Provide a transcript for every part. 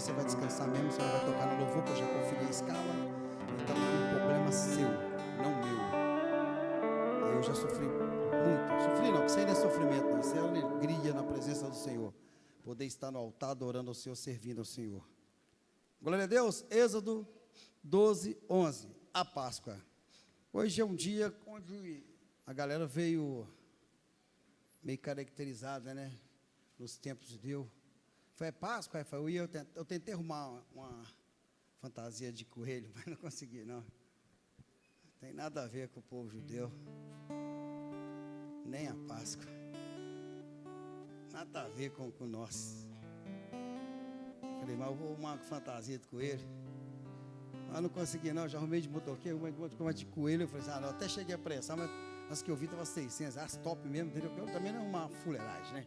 você vai descansar mesmo, você vai tocar no louvor, que eu já conferi a escala. Então é um problema seu, não meu. Eu já sofri muito. Sofri não, isso aí não é sofrimento, não. Isso é alegria na presença do Senhor. Poder estar no altar adorando ao Senhor, servindo ao Senhor. Glória a Deus. Êxodo 12, 11. A Páscoa. Hoje é um dia onde a galera veio meio caracterizada, né? Nos tempos de Deus. Foi Páscoa, eu tentei arrumar uma fantasia de coelho, mas não consegui, não. Não tem nada a ver com o povo judeu. Nem a Páscoa. Nada a ver com nós. Falei, mas eu vou arrumar uma fantasia de coelho. Mas não consegui, não. Já arrumei de motoqueiro, uma de coelho. Eu falei assim, não, até cheguei a pressar, mas as que eu vi estavam 600. As top mesmo, entendeu? Eu também não é uma fuleiragem, né?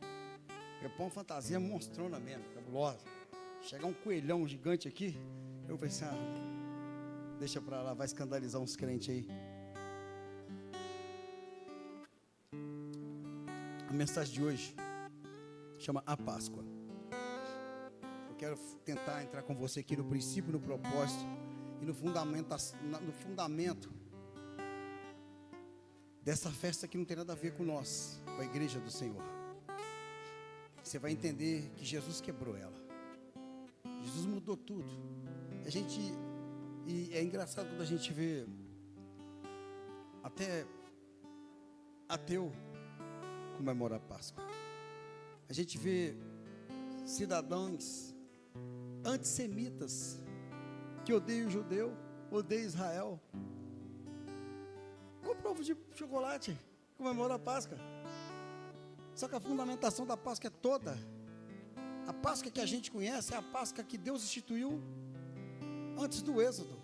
Eu ponho uma fantasia monstrona mesmo, cabulosa. Chegar um coelhão gigante aqui, eu falei assim, deixa pra lá, vai escandalizar uns crentes aí. A mensagem de hoje chama A Páscoa. Eu quero tentar entrar com você aqui no princípio, no propósito e no fundamento dessa festa que não tem nada a ver com nós, com a igreja do Senhor. Você vai entender que Jesus quebrou ela. Jesus mudou tudo. E é engraçado quando a gente vê até ateu comemorar a Páscoa. A gente vê cidadãos antissemitas que odeiam o judeu, odeiam Israel. Compra ovo de chocolate, comemora a Páscoa. Só que a fundamentação da Páscoa é toda. A Páscoa que a gente conhece é a Páscoa que Deus instituiu antes do Êxodo.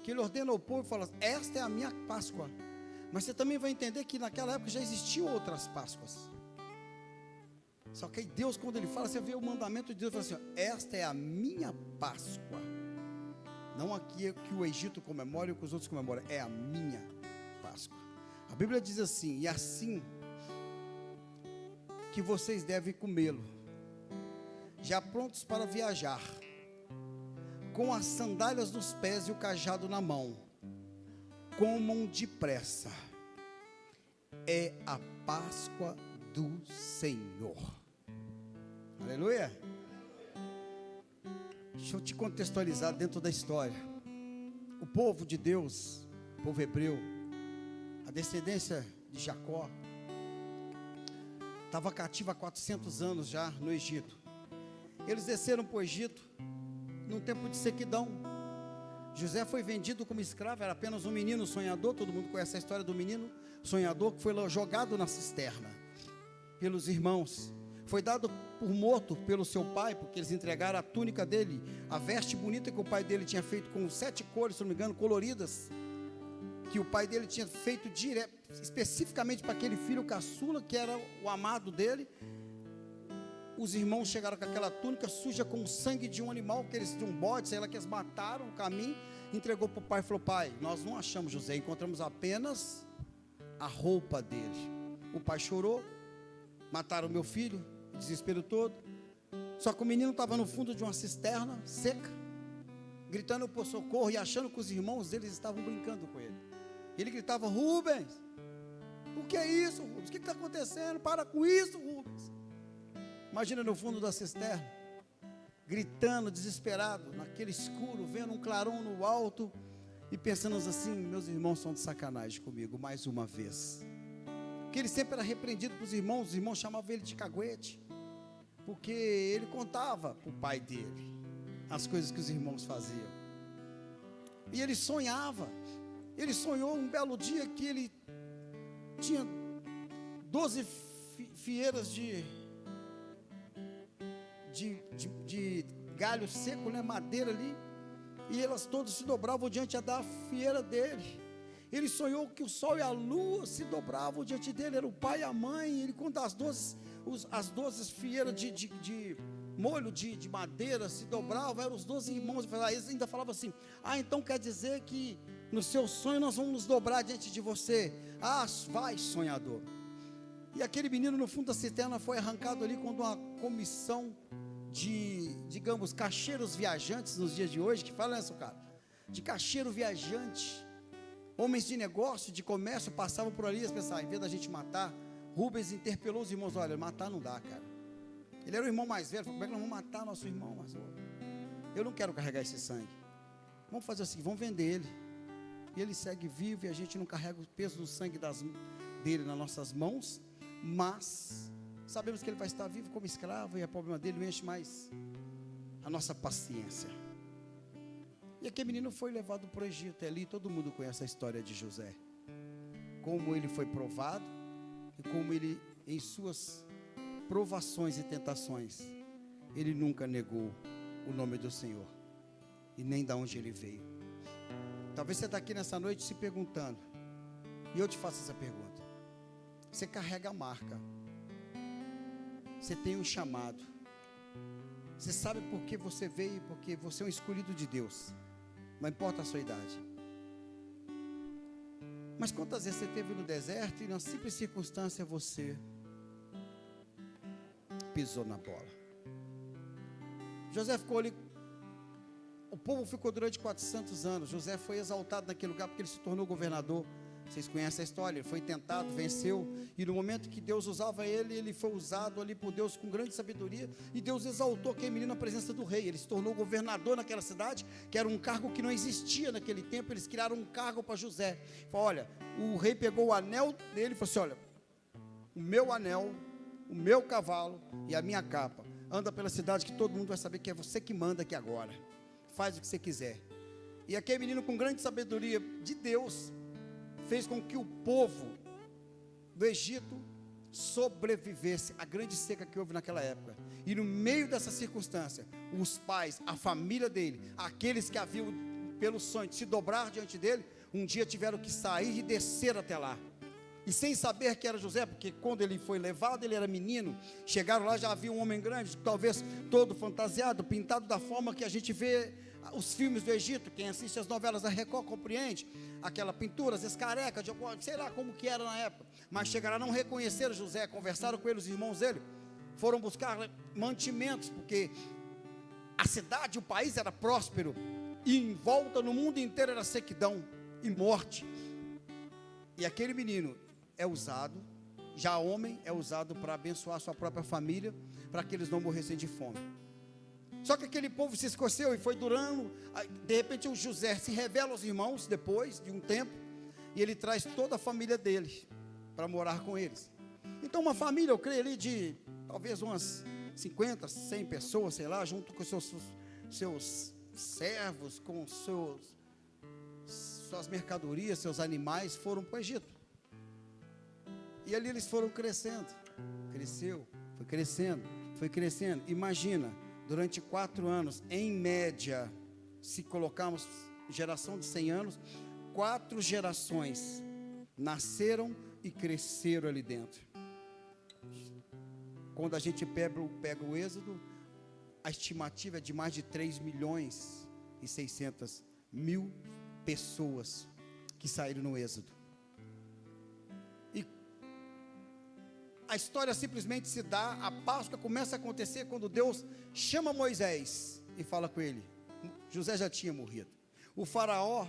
Que Ele ordena ao povo e fala, esta é a minha Páscoa. Mas você também vai entender que naquela época já existiam outras Páscoas. Só que aí Deus, quando Ele fala, você vê o mandamento de Deus, fala assim, esta é a minha Páscoa. Não aqui que o Egito comemora e o que os outros comemoram, é a minha Páscoa. A Bíblia diz assim, e assim que vocês devem comê-lo, já prontos para viajar, com as sandálias nos pés e o cajado na mão, comam depressa, é a Páscoa do Senhor. Aleluia. Deixa eu te contextualizar dentro da história. O povo de Deus, o povo hebreu, a descendência de Jacó, estava cativa há 400 anos já no Egito. Eles desceram para o Egito num tempo de sequidão. José foi vendido como escravo, era apenas um menino sonhador. Todo mundo conhece a história do menino sonhador que foi jogado na cisterna pelos irmãos. Foi dado por morto pelo seu pai, porque eles entregaram a túnica dele, a veste bonita que o pai dele tinha feito com 7 cores, se não me engano, coloridas, que o pai dele tinha feito especificamente para aquele filho caçula, que era o amado dele. Os irmãos chegaram com aquela túnica suja com o sangue de um animal, de um bode, sei lá, que eles mataram no caminho, entregou para o pai e falou, pai, nós não achamos José, encontramos apenas a roupa dele. O pai chorou, mataram meu filho, desespero todo. Só que o menino estava no fundo de uma cisterna seca, gritando por socorro e achando que os irmãos deles estavam brincando com ele. Ele gritava, Rubens, o que é isso, Rubens? O que está acontecendo? Para com isso, Rubens. Imagina no fundo da cisterna, gritando, desesperado, naquele escuro, vendo um clarão no alto, e pensando assim, meus irmãos são de sacanagem comigo, mais uma vez. Porque ele sempre era repreendido para os irmãos chamavam ele de caguete, porque ele contava para o pai dele as coisas que os irmãos faziam. E ele sonhava. Ele sonhou um belo dia que ele tinha 12 fieiras de galho seco, né, madeira ali, e elas todas se dobravam diante da fieira dele. Ele sonhou que o sol e a lua se dobravam diante dele, era o pai e a mãe. Ele conta as 12 fieiras de molho de madeira se dobravam, eram os 12 irmãos. Eles ainda falavam assim, então quer dizer que no seu sonho nós vamos nos dobrar diante de você. Vai, sonhador. E aquele menino no fundo da cisterna foi arrancado ali quando uma comissão digamos, cacheiros viajantes nos dias de hoje, que falam isso, cara, de cacheiro viajante, homens de negócio, de comércio, passavam por ali e pensavam, em vez da gente matar, Rubens interpelou os irmãos, olha, matar não dá, cara, ele era o irmão mais velho, falou, como é que nós vamos matar nosso irmão? Mas eu não quero carregar esse sangue, vamos fazer o seguinte, vamos vender ele, e ele segue vivo, e a gente não carrega o peso do sangue dele nas nossas mãos, mas sabemos que ele vai estar vivo como escravo, e o problema dele não enche mais a nossa paciência. E aquele menino foi levado para o Egito, e ali todo mundo conhece a história de José, como ele foi provado, e como ele, em suas provações e tentações, ele nunca negou o nome do Senhor, e nem de onde ele veio. Talvez você está aqui nessa noite se perguntando, e eu te faço essa pergunta, você carrega a marca, você tem um chamado, você sabe por que você veio, porque você é um escolhido de Deus, não importa a sua idade, mas quantas vezes você esteve no deserto, e na simples circunstância você pisou na bola? José ficou ali, o povo ficou durante 400 anos, José foi exaltado naquele lugar, porque ele se tornou governador. Vocês conhecem a história, ele foi tentado, venceu, e no momento que Deus usava ele, ele foi usado ali por Deus com grande sabedoria, e Deus exaltou aquele menino na presença do rei, ele se tornou governador naquela cidade, que era um cargo que não existia naquele tempo, eles criaram um cargo para José. Falou, olha, o rei pegou o anel dele e falou assim, olha, o meu anel, o meu cavalo e a minha capa, anda pela cidade que todo mundo vai saber que é você que manda aqui agora, faz o que você quiser. E aquele menino com grande sabedoria de Deus, fez com que o povo do Egito sobrevivesse à grande seca que houve naquela época, e no meio dessa circunstância, os pais, a família dele, aqueles que haviam pelo sonho de se dobrar diante dele, um dia tiveram que sair e descer até lá, e sem saber que era José, porque quando ele foi levado, ele era menino, chegaram lá, já havia um homem grande, talvez todo fantasiado, pintado da forma que a gente vê os filmes do Egito, quem assiste as novelas da Record compreende, aquela pintura, às vezes careca, sei lá como que era na época, mas chegaram, não reconheceram José, conversaram com ele, os irmãos dele, foram buscar mantimentos, porque a cidade, o país era próspero, e em volta no mundo inteiro era sequidão e morte, e aquele menino é usado, já homem, é usado para abençoar a sua própria família, para que eles não morressem de fome. Só que aquele povo se escoceu e foi durando, de repente o José se revela aos irmãos, depois de um tempo, e ele traz toda a família dele, para morar com eles. Então uma família, eu creio ali de, talvez umas 50, 100 pessoas, sei lá, junto com seus servos, com suas mercadorias, seus animais, foram para o Egito. E ali eles foram crescendo, foi crescendo, imagina, durante 4 anos, em média, se colocarmos geração de 100 anos, 4 gerações nasceram e cresceram ali dentro. Quando a gente pega o Êxodo, a estimativa é de mais de 3.600.000 pessoas que saíram no Êxodo. E a história simplesmente se dá, a Páscoa começa a acontecer quando Deus chama Moisés e fala com ele. José já tinha morrido. O faraó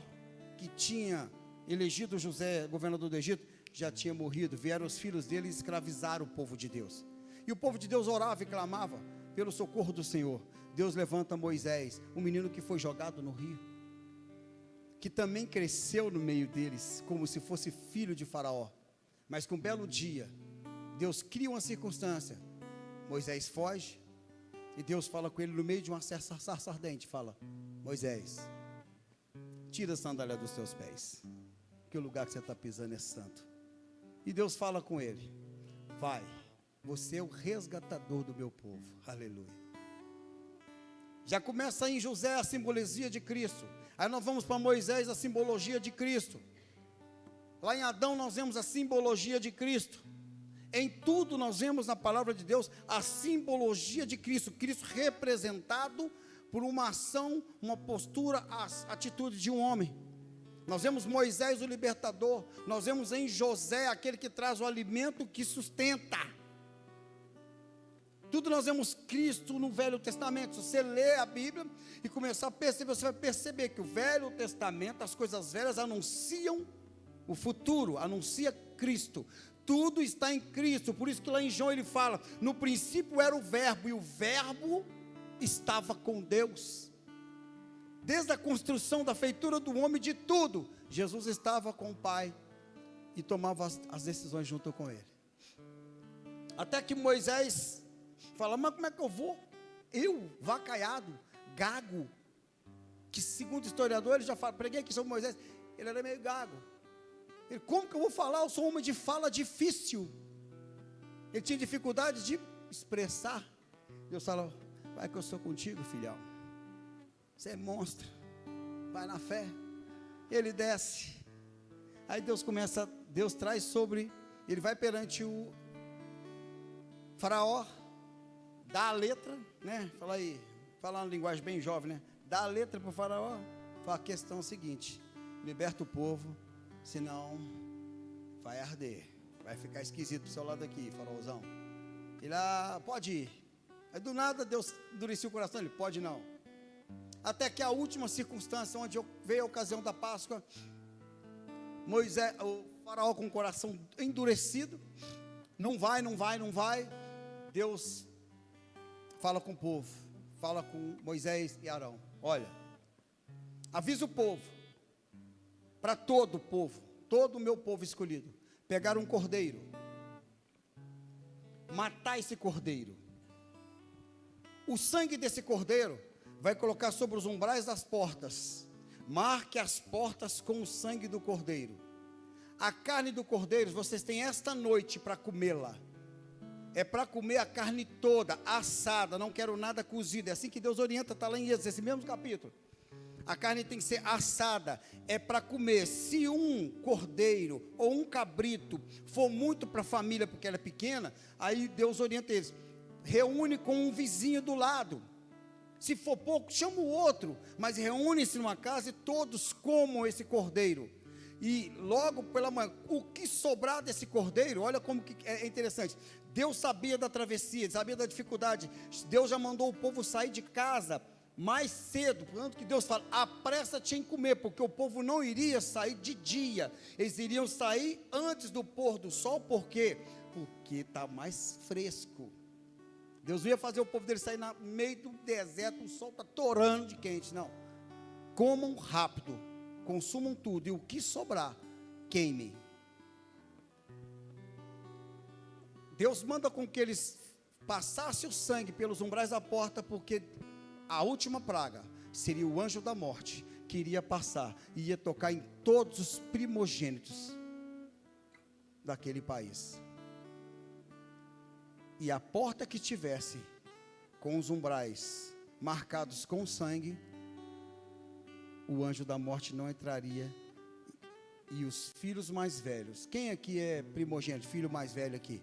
que tinha elegido José governador do Egito já tinha morrido. Vieram os filhos dele e escravizaram o povo de Deus. E o povo de Deus orava e clamava pelo socorro do Senhor. Deus levanta Moisés, um menino que foi jogado no rio, que também cresceu no meio deles, como se fosse filho de faraó. Mas que um belo dia, Deus cria uma circunstância, Moisés foge, e Deus fala com ele no meio de uma sarça ardente, fala, Moisés, tira a sandália dos teus pés, que o lugar que você está pisando é santo. E Deus fala com ele, vai, você é o resgatador do meu povo, aleluia. Já começa aí em José a simbologia de Cristo, aí nós vamos para Moisés, a simbologia de Cristo. Lá em Adão nós vemos a simbologia de Cristo. Em tudo nós vemos na palavra de Deus a simbologia de Cristo. Cristo representado por uma ação, uma postura, a atitude de um homem. Nós vemos Moisés o libertador. Nós vemos em José aquele que traz o alimento que sustenta. Tudo nós vemos Cristo no Velho Testamento. Se você ler a Bíblia e começar a perceber, você vai perceber que o Velho Testamento, as coisas velhas anunciam o futuro, anuncia Cristo. Tudo está em Cristo. Por isso que lá em João ele fala: no princípio era o verbo, e o verbo estava com Deus. Desde a construção da feitura do homem, de tudo, Jesus estava com o Pai e tomava as decisões junto com ele. Até que Moisés fala: mas como é que eu vou? Eu, vacaiado, gago, que segundo historiador, ele já fala, preguei aqui sobre Moisés, ele era meio gago. Ele, como que eu vou falar? Eu sou um homem de fala difícil. Ele tinha dificuldade de expressar. Deus fala: vai que eu sou contigo, filhão. Você é monstro. Vai na fé. Ele desce. Aí Deus traz sobre, ele vai perante o Faraó, dá a letra, né? Fala aí, fala uma linguagem bem jovem, né? Dá a letra para o Faraó. Fala: a questão é a seguinte: liberta o povo, senão vai arder, vai ficar esquisito pro seu lado aqui, faraózão. Ele: pode ir. Aí do nada Deus endureceu o coração, ele: pode não. Até que a última circunstância, onde veio a ocasião da Páscoa, Moisés, o Faraó com o coração endurecido, não vai. Deus fala com o povo, fala com Moisés e Arão: olha, avisa o povo, para todo o povo, todo o meu povo escolhido, pegar um cordeiro, matar esse cordeiro, o sangue desse cordeiro vai colocar sobre os umbrais das portas, marque as portas com o sangue do cordeiro. A carne do cordeiro, vocês têm esta noite para comê-la. É para comer a carne toda, assada, não quero nada cozido. É assim que Deus orienta, está lá em Êxodo, esse mesmo capítulo. A carne tem que ser assada, é para comer. Se um cordeiro ou um cabrito for muito para a família, porque ela é pequena, aí Deus orienta eles: reúne com um vizinho do lado. Se for pouco, chama o outro, mas reúne-se numa casa e todos comam esse cordeiro. E logo pela manhã, o que sobrar desse cordeiro, olha como que é interessante. Deus sabia da travessia, sabia da dificuldade. Deus já mandou o povo sair de casa mais cedo, portanto que Deus fala: apressa-te em comer, porque o povo não iria sair de dia, eles iriam sair antes do pôr do sol. Por quê? Porque está mais fresco. Deus não ia fazer o povo dele sair no meio do deserto, o sol está torando de quente, não. Comam rápido, consumam tudo, e o que sobrar, queime. Deus manda com que eles passassem o sangue pelos umbrais da porta, porque a última praga seria o anjo da morte, que iria passar e ia tocar em todos os primogênitos daquele país. E a porta que tivesse com os umbrais marcados com sangue, o anjo da morte não entraria. E os filhos mais velhos, quem aqui é primogênito, filho mais velho aqui?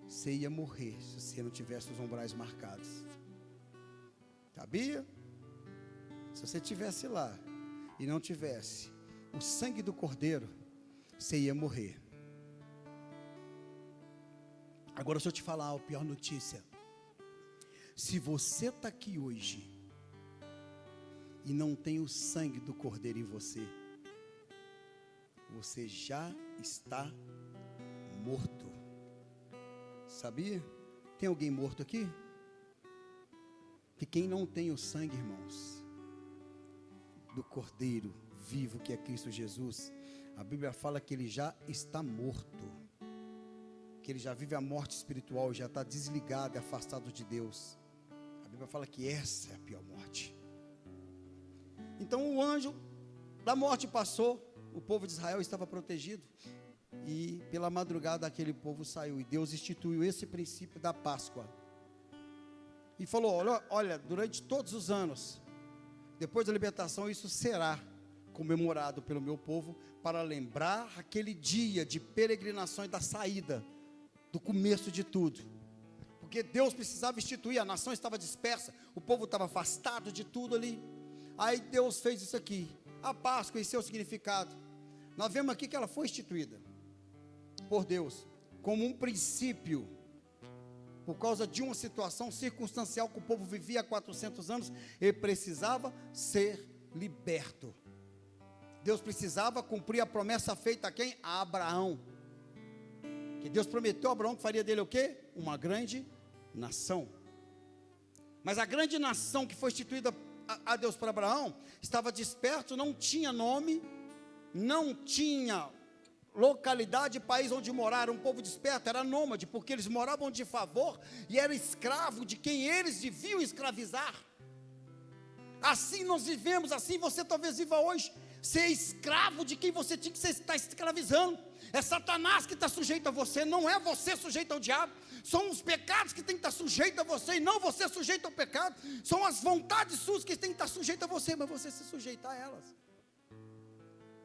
Você ia morrer se você não tivesse os umbrais marcados. Sabia? Se você estivesse lá e não tivesse o sangue do cordeiro, você ia morrer. Agora deixa eu te falar a pior notícia. Se você está aqui hoje e não tem o sangue do cordeiro em você, você já está morto. Sabia? Tem alguém morto aqui? Que quem não tem o sangue, irmãos, do cordeiro vivo que é Cristo Jesus, a Bíblia fala que ele já está morto, que ele já vive a morte espiritual, já está desligado e afastado de Deus. A Bíblia fala que essa é a pior morte. Então o anjo da morte passou, o povo de Israel estava protegido, e pela madrugada aquele povo saiu, e Deus instituiu esse princípio da Páscoa, e falou: olha, durante todos os anos, depois da libertação, isso será comemorado pelo meu povo, para lembrar aquele dia de peregrinação e da saída, do começo de tudo, porque Deus precisava instituir, a nação estava dispersa, o povo estava afastado de tudo ali. Aí Deus fez isso aqui, a Páscoa e seu significado. Nós vemos aqui que ela foi instituída por Deus como um princípio por causa de uma situação circunstancial que o povo vivia há 400 anos, ele precisava ser liberto. Deus precisava cumprir a promessa feita a quem? A Abraão. Que Deus prometeu a Abraão que faria dele o quê? Uma grande nação. Mas a grande nação que foi instituída a Deus para Abraão, estava disperso, não tinha nome, não tinha localidade, país onde morar, um povo disperso, era nômade, porque eles moravam de favor, e era escravo de quem eles deviam escravizar. Assim nós vivemos, assim você talvez viva hoje, ser escravo de quem você tinha que estar escravizando. É Satanás que está sujeito a você, não é você sujeito ao diabo. São os pecados que tem que estar sujeito a você, e não você sujeito ao pecado. São as vontades suas que tem que estar sujeito a você, mas você se sujeitar a elas,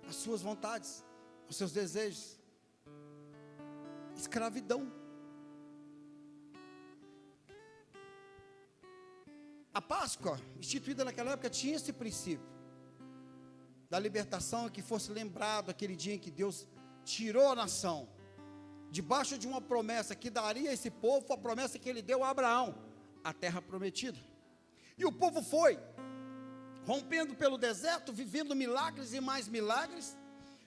as suas vontades, os seus desejos. Escravidão. A Páscoa, instituída naquela época, tinha esse princípio da libertação, que fosse lembrado aquele dia em que Deus tirou a nação, debaixo de uma promessa que daria a esse povo, a promessa que ele deu a Abraão, a terra prometida. E o povo foi, rompendo pelo deserto, vivendo milagres e mais milagres.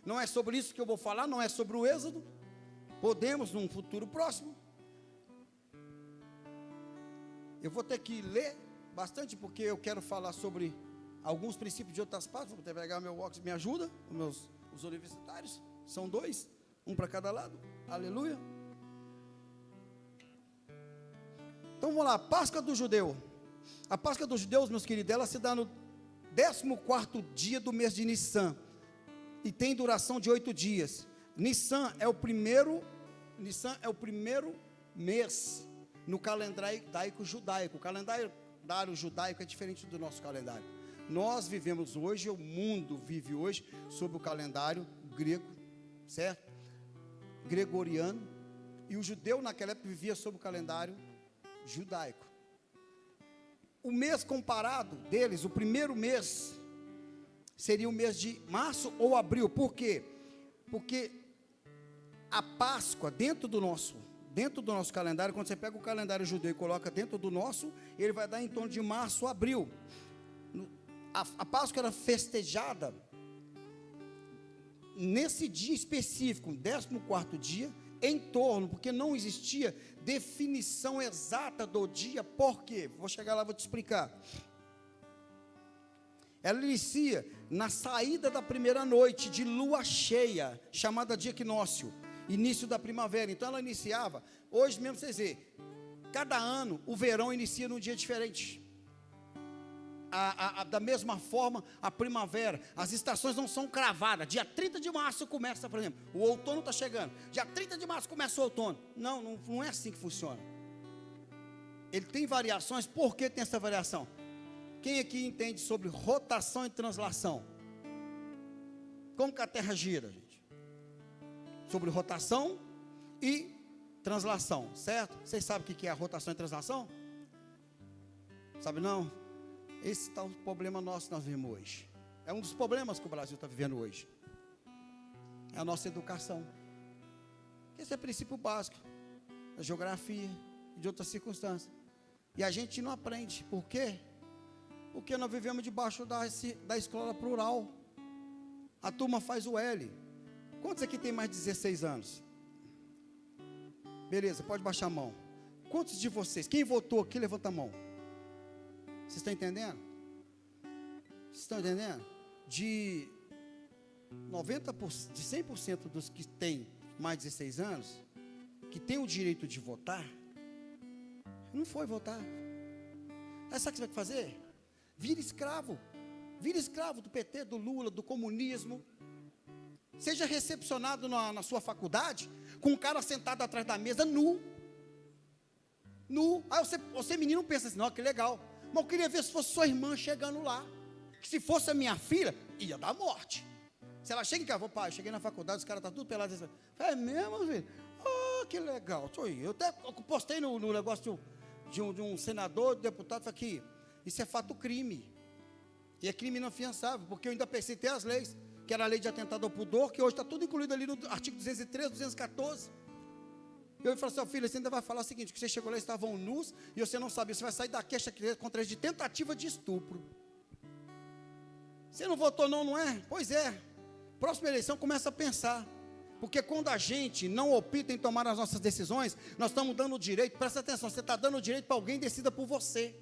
Não é sobre isso que eu vou falar, não é sobre o Êxodo. Podemos, num futuro próximo. Eu vou ter que ler bastante, porque eu quero falar sobre alguns princípios de outras partes. Vou ter que pegar meu óculos, me ajuda, os universitários, são 2, um para cada lado, aleluia. Então vamos lá, Páscoa do judeu. A Páscoa dos judeus, meus queridos, ela se dá no 14º dia do mês de Nissan, e tem duração de 8 dias. Nissan é o primeiro mês no calendário judaico. O calendário judaico é diferente do nosso calendário. Nós vivemos hoje, o mundo vive hoje, sob o calendário grego, certo? Gregoriano. E o judeu naquela época vivia sob o calendário judaico. O mês comparado deles, o primeiro mês, seria o mês de março ou abril. Por quê? Porque a Páscoa, dentro do nosso calendário, quando você pega o calendário judeu e coloca dentro do nosso, ele vai dar em torno de março ou abril. A Páscoa era festejada nesse dia específico, 14º dia, em torno, porque não existia definição exata do dia. Por quê? Vou chegar lá, vou te explicar. Ela inicia na saída da primeira noite de lua cheia, chamada de equinócio, início da primavera. Então ela iniciava, hoje mesmo vocês veem, cada ano o verão inicia num dia diferente. Da mesma forma, a primavera, as estações não são cravadas. Dia 30 de março começa, por exemplo, o outono está chegando, dia 30 de março começa o outono. Não é assim que funciona. Ele tem variações. Por que tem essa variação? Quem aqui entende sobre rotação e translação? Como que a Terra gira, gente? Sobre rotação e translação, certo? Vocês sabem o que é a rotação e translação? Sabe não? Esse está o problema nosso que nós vivemos hoje. É um dos problemas que o Brasil está vivendo hoje. É a nossa educação. Esse é o princípio básico da geografia e de outras circunstâncias. E a gente não aprende. Por quê? Porque nós vivemos debaixo da escola plural. A turma faz o L. Quantos aqui tem mais de 16 anos? Beleza, pode baixar a mão. Quantos de vocês? Quem votou aqui, levanta a mão. Vocês estão entendendo? Vocês estão entendendo? De 100% dos que têm mais de 16 anos, que tem o direito de votar, não foi votar. Aí sabe o que você vai fazer? Vira escravo do PT, do Lula, do comunismo. Seja recepcionado na sua faculdade, com um cara sentado atrás da mesa, nu. Aí você menino pensa assim, não, que legal. Mas eu queria ver se fosse sua irmã chegando lá. Que se fosse a minha filha, ia dar morte. Se ela chega em casa, pai, eu cheguei na faculdade, os caras estão tudo pelados. É mesmo, filho? Oh, que legal. Eu até postei no negócio de um senador, de deputado, falei aqui, isso é fato crime. E é crime inafiançável, porque eu ainda pensei ter as leis, que era a lei de atentado ao pudor, que hoje está tudo incluído ali no artigo 213, 214. Eu falei assim, filho, você ainda vai falar o seguinte, que você chegou lá e estavam nus, e você não sabia, você vai sair da queixa contra eles de tentativa de estupro. Você não votou não, não é? Pois é. Próxima eleição começa a pensar. Porque quando a gente não opta em tomar as nossas decisões, nós estamos dando o direito, presta atenção, você está dando o direito para alguém decida por você.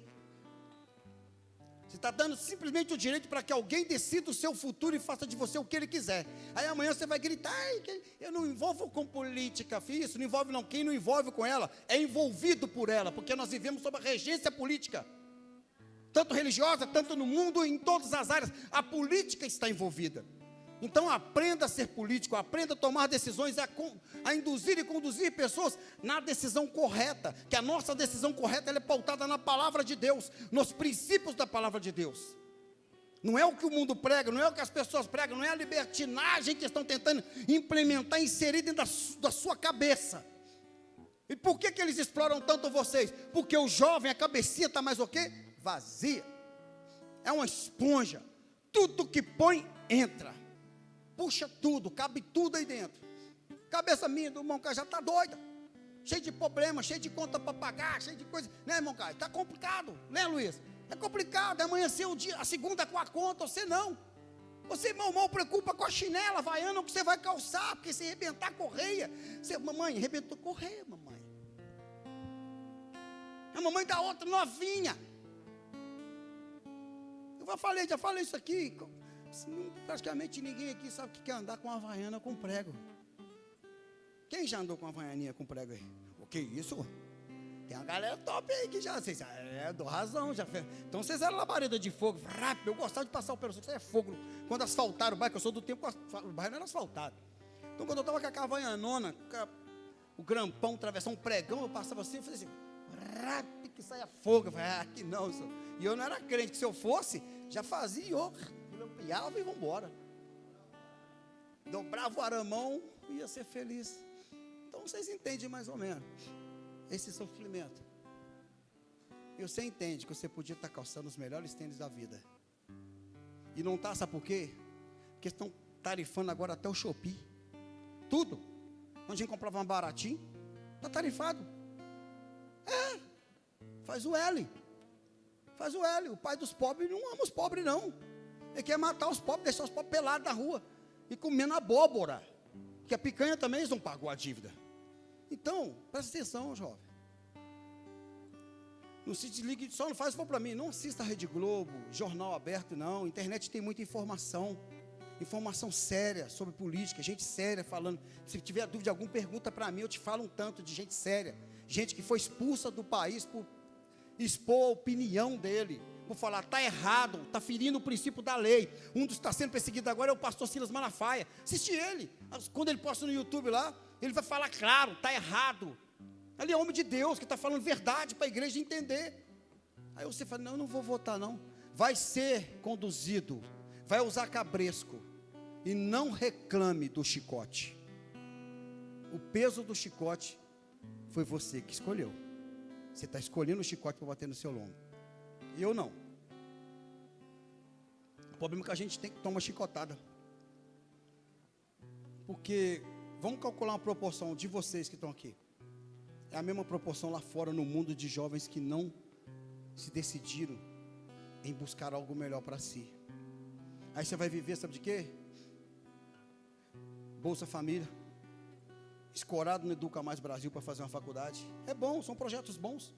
Você está dando simplesmente o direito para que alguém decida o seu futuro e faça de você o que ele quiser. Aí amanhã você vai gritar, eu não envolvo com política, filho, isso não envolve não. Quem não envolve com ela é envolvido por ela, porque nós vivemos sob a regência política. Tanto religiosa, tanto no mundo, em todas as áreas. A política está envolvida. Então aprenda a ser político, aprenda a tomar decisões, a induzir e conduzir pessoas na decisão correta, que a nossa decisão correta ela é pautada na palavra de Deus, nos princípios da palavra de Deus. Não é o que o mundo prega, não é o que as pessoas pregam, não é a libertinagem que estão tentando implementar, inserir dentro da sua cabeça. E por que eles exploram tanto vocês? Porque o jovem, a cabecinha está mais o quê? Vazia. É uma esponja. Tudo que põe, entra. Puxa tudo, cabe tudo aí dentro. Cabeça minha do irmão Caio já está doida. Cheio de problema, cheio de conta para pagar, cheio de coisa. Né, irmão Caio? Está complicado, né, Luiz? É complicado, amanhã ser o dia, a segunda com a conta, você não. Você, irmão, mal preocupa com a chinela havaiana que você vai calçar, porque se arrebentar a correia. Você, mamãe, arrebentou a correia, mamãe. A mamãe da outra novinha. Já falei isso aqui. Praticamente ninguém aqui sabe o que quer andar com a havaiana com prego. Quem já andou com a havaianinha com prego aí? O que isso? Tem uma galera top aí que já, vocês, dou razão, já fez. Então vocês eram labareda de fogo, rápido, eu gostava de passar o pelo, isso é fogo. Quando asfaltaram o bairro, que eu sou do tempo, o bairro não era asfaltado. Então quando eu estava com a havaianona, o grampão, atravessar um pregão, eu passava assim, eu fazia assim, rápido que saia fogo. Eu falei, aqui não, senhor. E eu não era crente, que se eu fosse, já fazia, grampeava e vamos embora. Dobrava o aramão, ia ser feliz. Então vocês entendem mais ou menos esse sofrimento. E você entende que você podia estar calçando os melhores tênis da vida. E não está, sabe por quê? Porque estão tarifando agora até o Shopee. Tudo. Onde a gente comprava um baratinho, está tarifado. Faz o L. Faz o L. O pai dos pobres não ama os pobres, não. Ele quer matar os pobres, deixar os pobres pelados na rua. E comendo abóbora. Porque a picanha também eles não pagou a dívida. Então, presta atenção, jovem. Não se desligue, só não faz for para mim. Não assista a Rede Globo, Jornal Aberto, não. Internet tem muita informação. Informação séria sobre política, gente séria falando. Se tiver dúvida de alguma, pergunta para mim, eu te falo um tanto de gente séria. Gente que foi expulsa do país por expor a opinião dele. Por falar, está errado, está ferindo o princípio da lei. Um dos que está sendo perseguido agora é o pastor Silas Malafaia. Assiste ele. Quando ele posta no YouTube lá, ele vai falar claro, está errado. Ali é homem de Deus que está falando verdade para a igreja entender. Aí você fala, não, eu não vou votar não. Vai ser conduzido, vai usar cabresco. E não reclame do chicote. O peso do chicote foi você que escolheu. Você está escolhendo o chicote para bater no seu lombo. Eu não. O problema é que a gente tem que tomar chicotada. Porque, vamos calcular uma proporção de vocês que estão aqui. É a mesma proporção lá fora no mundo de jovens que não se decidiram em buscar algo melhor para si. Aí você vai viver, sabe de quê? Bolsa Família. Escorado no Educa Mais Brasil para fazer uma faculdade. É bom, são projetos bons.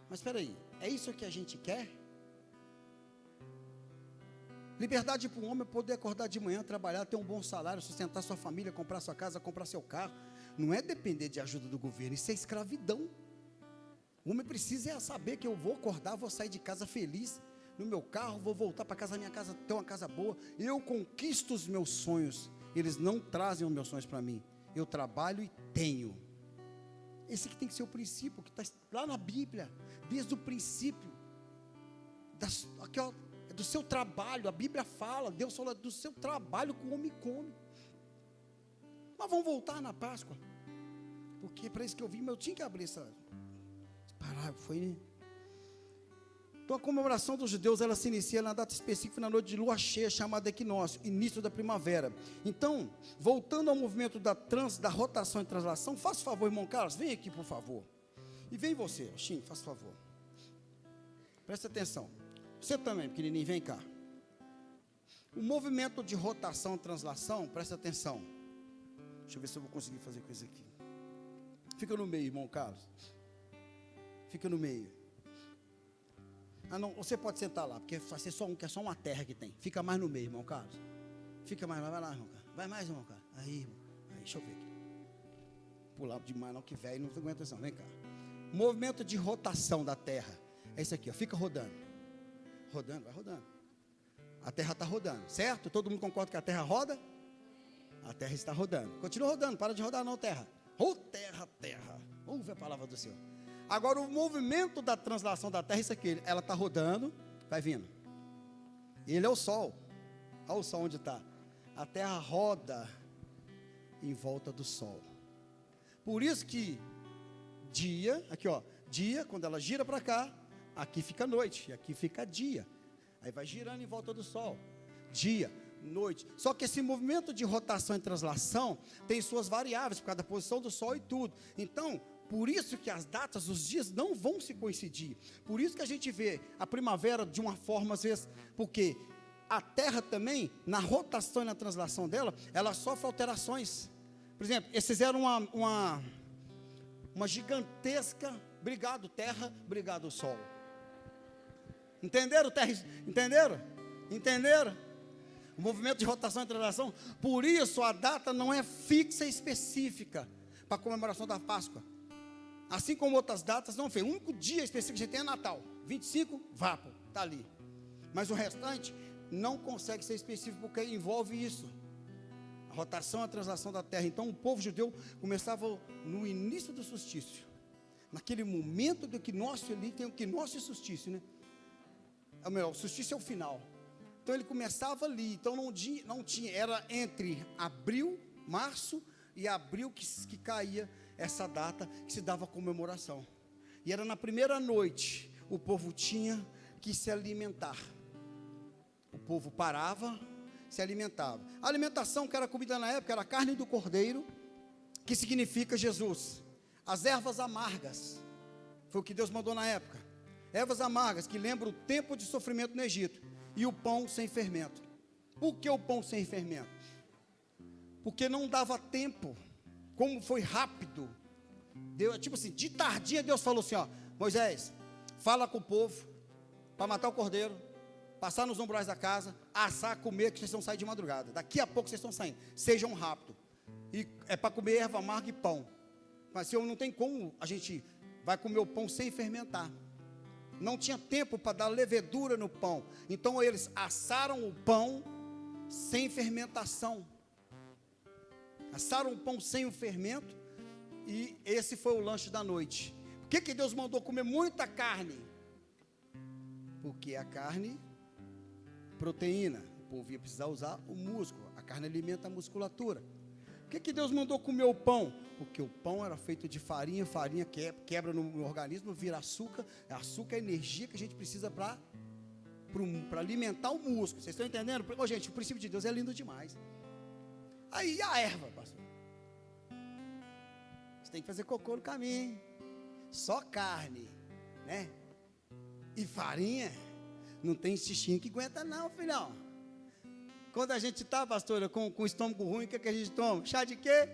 Mas espera aí, é isso que a gente quer? Liberdade para o homem poder acordar de manhã, trabalhar, ter um bom salário, sustentar sua família, comprar sua casa, comprar seu carro. Não é depender de ajuda do governo, isso é escravidão. O homem precisa saber que eu vou acordar, vou sair de casa feliz, no meu carro, vou voltar para casa, minha casa, ter uma casa boa. Eu conquisto os meus sonhos, eles não trazem os meus sonhos para mim. Eu trabalho e tenho. Esse que tem que ser o princípio, que está lá na Bíblia, desde o princípio, do seu trabalho. A Bíblia fala, Deus fala do seu trabalho que o homem come. Mas vamos voltar na Páscoa, porque para isso que eu vim, eu tinha que abrir essa parágrafo, foi, né? Então a comemoração dos judeus, ela se inicia na data específica, na noite de lua cheia, chamada equinócio, início da primavera. Então, voltando ao movimento da rotação e translação, faça favor, irmão Carlos, vem aqui, por favor. E vem você, Xim, faça favor. Presta atenção. Você também, pequenininho, vem cá. O movimento de rotação e translação, presta atenção. Deixa eu ver se eu vou conseguir fazer com isso aqui. Fica no meio, irmão Carlos. Fica no meio. Ah, não, você pode sentar lá, porque vai ser só um, que é só uma terra que tem. Fica mais no meio, irmão Carlos. Fica mais, vai lá, irmão Carlos. Vai mais, irmão Carlos. Aí, irmão. Aí, deixa eu ver aqui. Pular demais, não, que velho, não aguenta atenção. Vem cá. Movimento de rotação da terra. É isso aqui, ó. Fica rodando. Rodando, vai rodando. A terra está rodando, certo? Todo mundo concorda que a terra roda? A terra está rodando. Continua rodando, para de rodar não, terra. Ô, terra, terra. Ouve a palavra do Senhor. Agora, o movimento da translação da terra, isso aqui, ela está rodando, vai vindo. Ele é o sol. Olha o sol onde está. A terra roda em volta do sol. Por isso que dia, aqui ó, dia, quando ela gira para cá, aqui fica noite, e aqui fica dia. Aí vai girando em volta do sol. Dia, noite. Só que esse movimento de rotação e translação tem suas variáveis, por causa da posição do sol e tudo. Então, por isso que as datas, os dias não vão se coincidir. Por isso que a gente vê a primavera de uma forma, às vezes, porque a terra também, na rotação e na translação dela, ela sofre alterações. Por exemplo, eles fizeram uma gigantesca, obrigado terra, obrigado sol. Entenderam, terra? Entenderam? Entenderam? O movimento de rotação e translação. Por isso a data não é fixa e específica para a comemoração da Páscoa. Assim como outras datas não fez. O único dia específico que a gente tem é Natal. 25, vapo, está ali. Mas o restante não consegue ser específico porque envolve isso. A rotação e a translação da terra. Então o povo judeu começava no início do solstício. Naquele momento do equinócio ali, tem o equinócio e o solstício, né? Ou melhor, o solstício é o final. Então ele começava ali. Então não tinha, era entre abril, março e abril que caía essa data que se dava comemoração. E era na primeira noite, o povo tinha que se alimentar. O povo parava, se alimentava. A alimentação que era comida na época era a carne do cordeiro, que significa Jesus. As ervas amargas, foi o que Deus mandou na época. Ervas amargas, que lembram o tempo de sofrimento no Egito. E o pão sem fermento. Por que o pão sem fermento? Porque não dava tempo. Como foi rápido. Deus, tipo assim, de tardinha Deus falou assim, ó, Moisés, fala com o povo, para matar o cordeiro, passar nos umbrais da casa, assar, comer, que vocês vão sair de madrugada. Daqui a pouco vocês estão saindo. Sejam rápidos. E é para comer erva amarga e pão. Mas se eu não tem como, a gente vai comer o pão sem fermentar. Não tinha tempo para dar levedura no pão. Então eles assaram o pão sem fermentação. Assaram o pão sem o fermento. E esse foi o lanche da noite. Por que Deus mandou comer muita carne? Porque a carne, proteína. O povo ia precisar usar o músculo. A carne alimenta a musculatura. Por que Deus mandou comer o pão? Porque o pão era feito de farinha, farinha quebra no organismo, vira açúcar. Açúcar é a energia que a gente precisa para alimentar o músculo. Vocês estão entendendo? Oh, gente, o princípio de Deus é lindo demais. Aí a erva, pastor. Você tem que fazer cocô no caminho. Só carne, né? E farinha. Não tem intestino que aguenta não, filhão. Quando a gente está, pastora, com o estômago ruim, o que a gente toma? Chá de quê?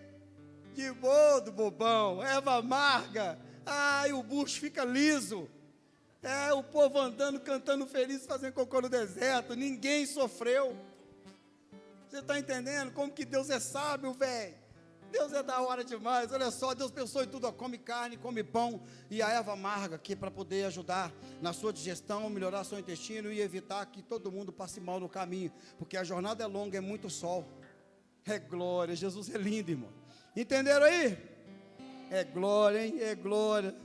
De boldo, bobão. Erva amarga. Ai, o bucho fica liso. É, o povo andando, cantando feliz, fazendo cocô no deserto. Ninguém sofreu. Você está entendendo como que Deus é sábio, velho? Deus é da hora demais. Olha só, Deus pensou em tudo. Ó, come carne, come pão e a erva amarga aqui para poder ajudar na sua digestão, melhorar seu intestino e evitar que todo mundo passe mal no caminho. Porque a jornada é longa, é muito sol. É glória, Jesus é lindo, irmão. Entenderam aí? É glória, hein? É glória.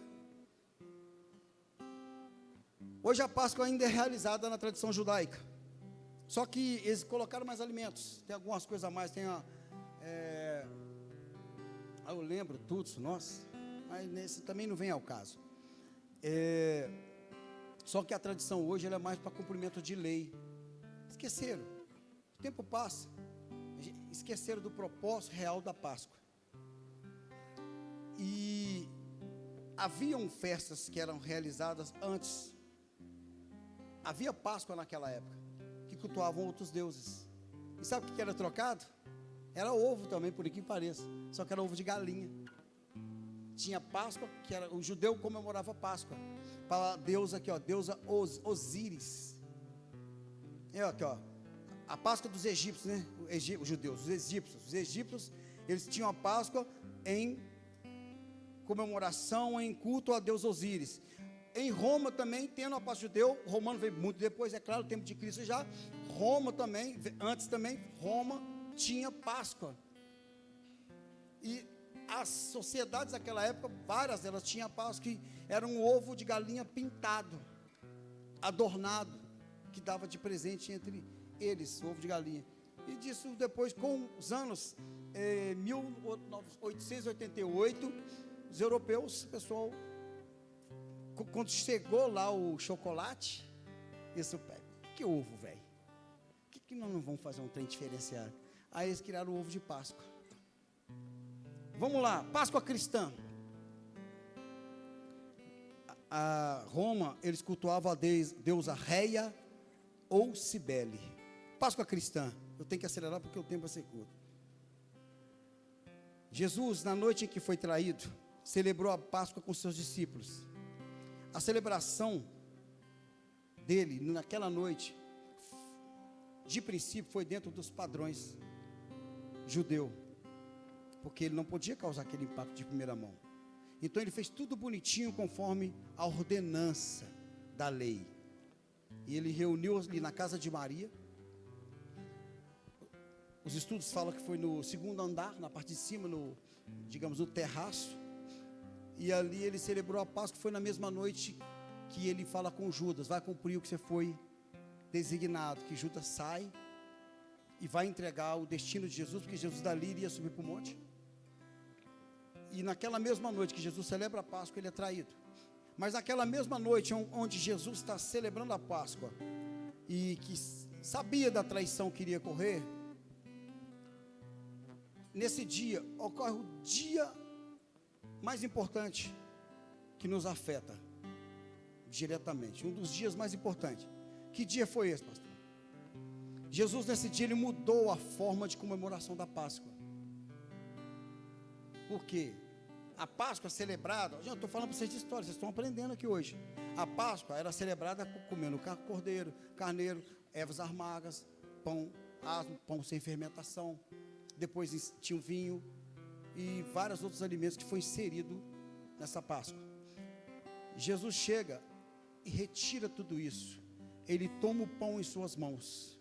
Hoje a Páscoa ainda é realizada na tradição judaica. Só que eles colocaram mais alimentos. Tem algumas coisas a mais. Tem eu lembro tudo, nossa, mas nesse também não vem ao caso. Só que a tradição hoje ela é mais para cumprimento de lei. Esqueceram. O tempo passa. Esqueceram do propósito real da Páscoa. E haviam festas que eram realizadas antes. Havia Páscoa naquela época, que cultuavam outros deuses. E sabe o que era trocado? Era ovo também, por aqui que pareça. Só que era ovo de galinha. Tinha Páscoa, que era, o judeu comemorava Páscoa. Para a deusa aqui, ó, deusa Osíris. Aqui, ó, a Páscoa dos egípcios, né? Os judeus, os egípcios, eles tinham a Páscoa em comemoração, em culto a Deus Osíris. Em Roma também, tendo a Páscoa judeu, o romano veio muito depois, é claro, o tempo de Cristo já. Roma também, antes também, Roma tinha Páscoa. E as sociedades daquela época, várias delas tinham Páscoa, que era um ovo de galinha pintado, adornado, que dava de presente entre eles, ovo de galinha. E disso depois, com os anos, 1888, os europeus, o pessoal, quando chegou lá o chocolate, isso, que ovo, velho, que nós não vamos fazer um trem diferenciado? Aí eles criaram o ovo de Páscoa. Vamos lá, Páscoa cristã. A Roma, eles cultuavam a deusa Réia ou Cibele. Páscoa cristã, eu tenho que acelerar porque o tempo vai ser curto. Jesus, na noite em que foi traído, celebrou a Páscoa com seus discípulos. A celebração dele, naquela noite, de princípio, foi dentro dos padrões judeu, porque ele não podia causar aquele impacto de primeira mão. Então ele fez tudo bonitinho, conforme a ordenança da lei. E ele reuniu ali na casa de Maria. Os estudos falam que foi no segundo andar, na parte de cima, no terraço. E ali ele celebrou a Páscoa, foi na mesma noite que ele fala com Judas, vai cumprir o que você foi designado, que Judas sai e vai entregar o destino de Jesus, porque Jesus dali iria subir para o monte. E naquela mesma noite que Jesus celebra a Páscoa, ele é traído. Mas naquela mesma noite onde Jesus está celebrando a Páscoa, e que sabia da traição que iria ocorrer, nesse dia, ocorre o dia mais importante que nos afeta diretamente, um dos dias mais importantes. Que dia foi esse, pastor? Jesus nesse dia, ele mudou a forma de comemoração da Páscoa. Por quê? A Páscoa celebrada, eu estou falando para vocês de história, vocês estão aprendendo aqui hoje. A Páscoa era celebrada comendo cordeiro, carneiro, ervas amargas, pão asmo, pão sem fermentação. Depois tinha um vinho e vários outros alimentos que foi inserido nessa Páscoa. Jesus chega e retira tudo isso. Ele toma o pão em suas mãos.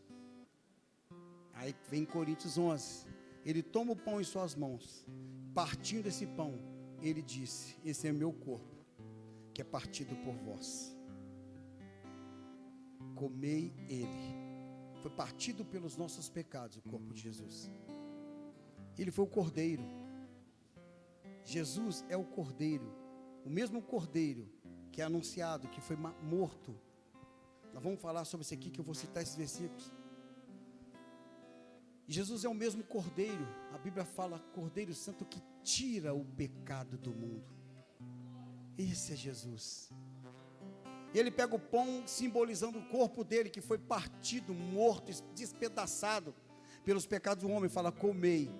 Aí vem Coríntios 11. Ele toma o pão em suas mãos. Partindo desse pão, ele disse: esse é meu corpo, que é partido por vós. Comei ele. Foi partido pelos nossos pecados o corpo de Jesus. Ele foi o cordeiro. Jesus é o cordeiro, o mesmo cordeiro que é anunciado, que foi morto. Nós vamos falar sobre isso aqui, que eu vou citar esses versículos. Jesus é o mesmo cordeiro. A Bíblia fala cordeiro santo que tira o pecado do mundo. Esse é Jesus. Ele pega o pão simbolizando o corpo dele, que foi partido, morto, despedaçado pelos pecados do homem. Fala: comei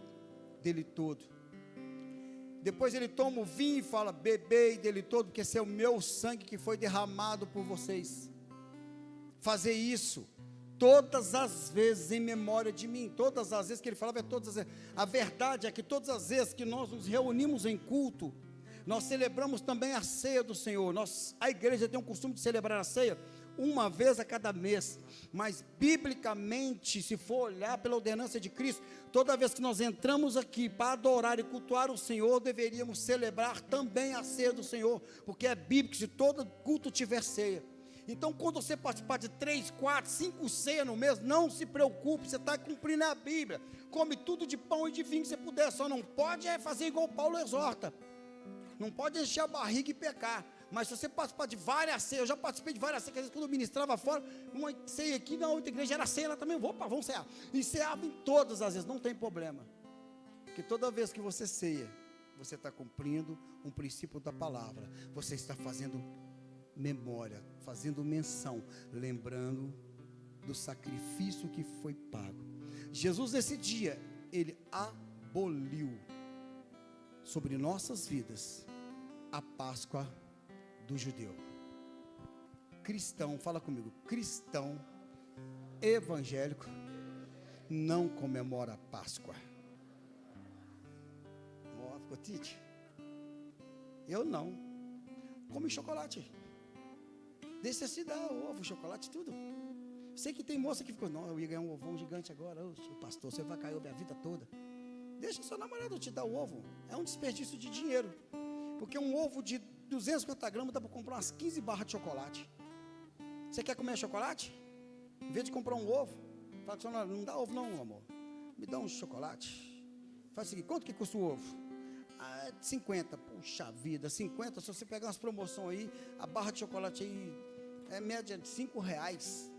dele todo. Depois ele toma o vinho e fala: bebei dele todo, porque esse é o meu sangue que foi derramado por vocês. Fazer isso todas as vezes em memória de mim. Todas as vezes que ele falava, todas as vezes. A verdade é que todas as vezes que nós nos reunimos em culto, nós celebramos também a ceia do Senhor. A igreja tem o costume de celebrar a ceia uma vez a cada mês, mas biblicamente, se for olhar pela ordenança de Cristo, toda vez que nós entramos aqui para adorar e cultuar o Senhor, deveríamos celebrar também a ceia do Senhor, porque é bíblico, se todo culto tiver ceia. Então, quando você participar de 3, 4, 5 ceias no mês, não se preocupe, você está cumprindo a Bíblia. Come tudo de pão e de vinho que você puder, só não pode fazer igual Paulo exorta. Não pode encher a barriga e pecar, Mas se você participar de várias ceias, eu já participei de várias ceias, que às vezes quando eu ministrava fora, uma ceia aqui, na outra igreja era ceia lá também, vamos cear. E ceava em todas as vezes, não tem problema. Porque toda vez que você ceia, você está cumprindo um princípio da palavra. Você está fazendo memória, fazendo menção, lembrando do sacrifício que foi pago. Jesus nesse dia, ele aboliu sobre nossas vidas a Páscoa do judeu. Cristão, fala comigo, cristão evangélico não comemora a Páscoa. Ó, ficou tite? Eu não. Come chocolate. Deixa se dar ovo, chocolate, tudo. Sei que tem moça que ficou, não, eu ia ganhar um ovão gigante agora. Oxe, pastor, você vai cair a minha vida toda. Deixa seu namorado te dar o ovo. É um desperdício de dinheiro. Porque um ovo de 250 gramas dá para comprar umas 15 barras de chocolate. Você quer comer chocolate? Em vez de comprar um ovo, fala com o não dá ovo não, amor. Me dá um chocolate. Faz o seguinte, quanto que custa o ovo? 50. Puxa vida, 50. Se você pegar umas promoções aí, a barra de chocolate aí é média de R$5.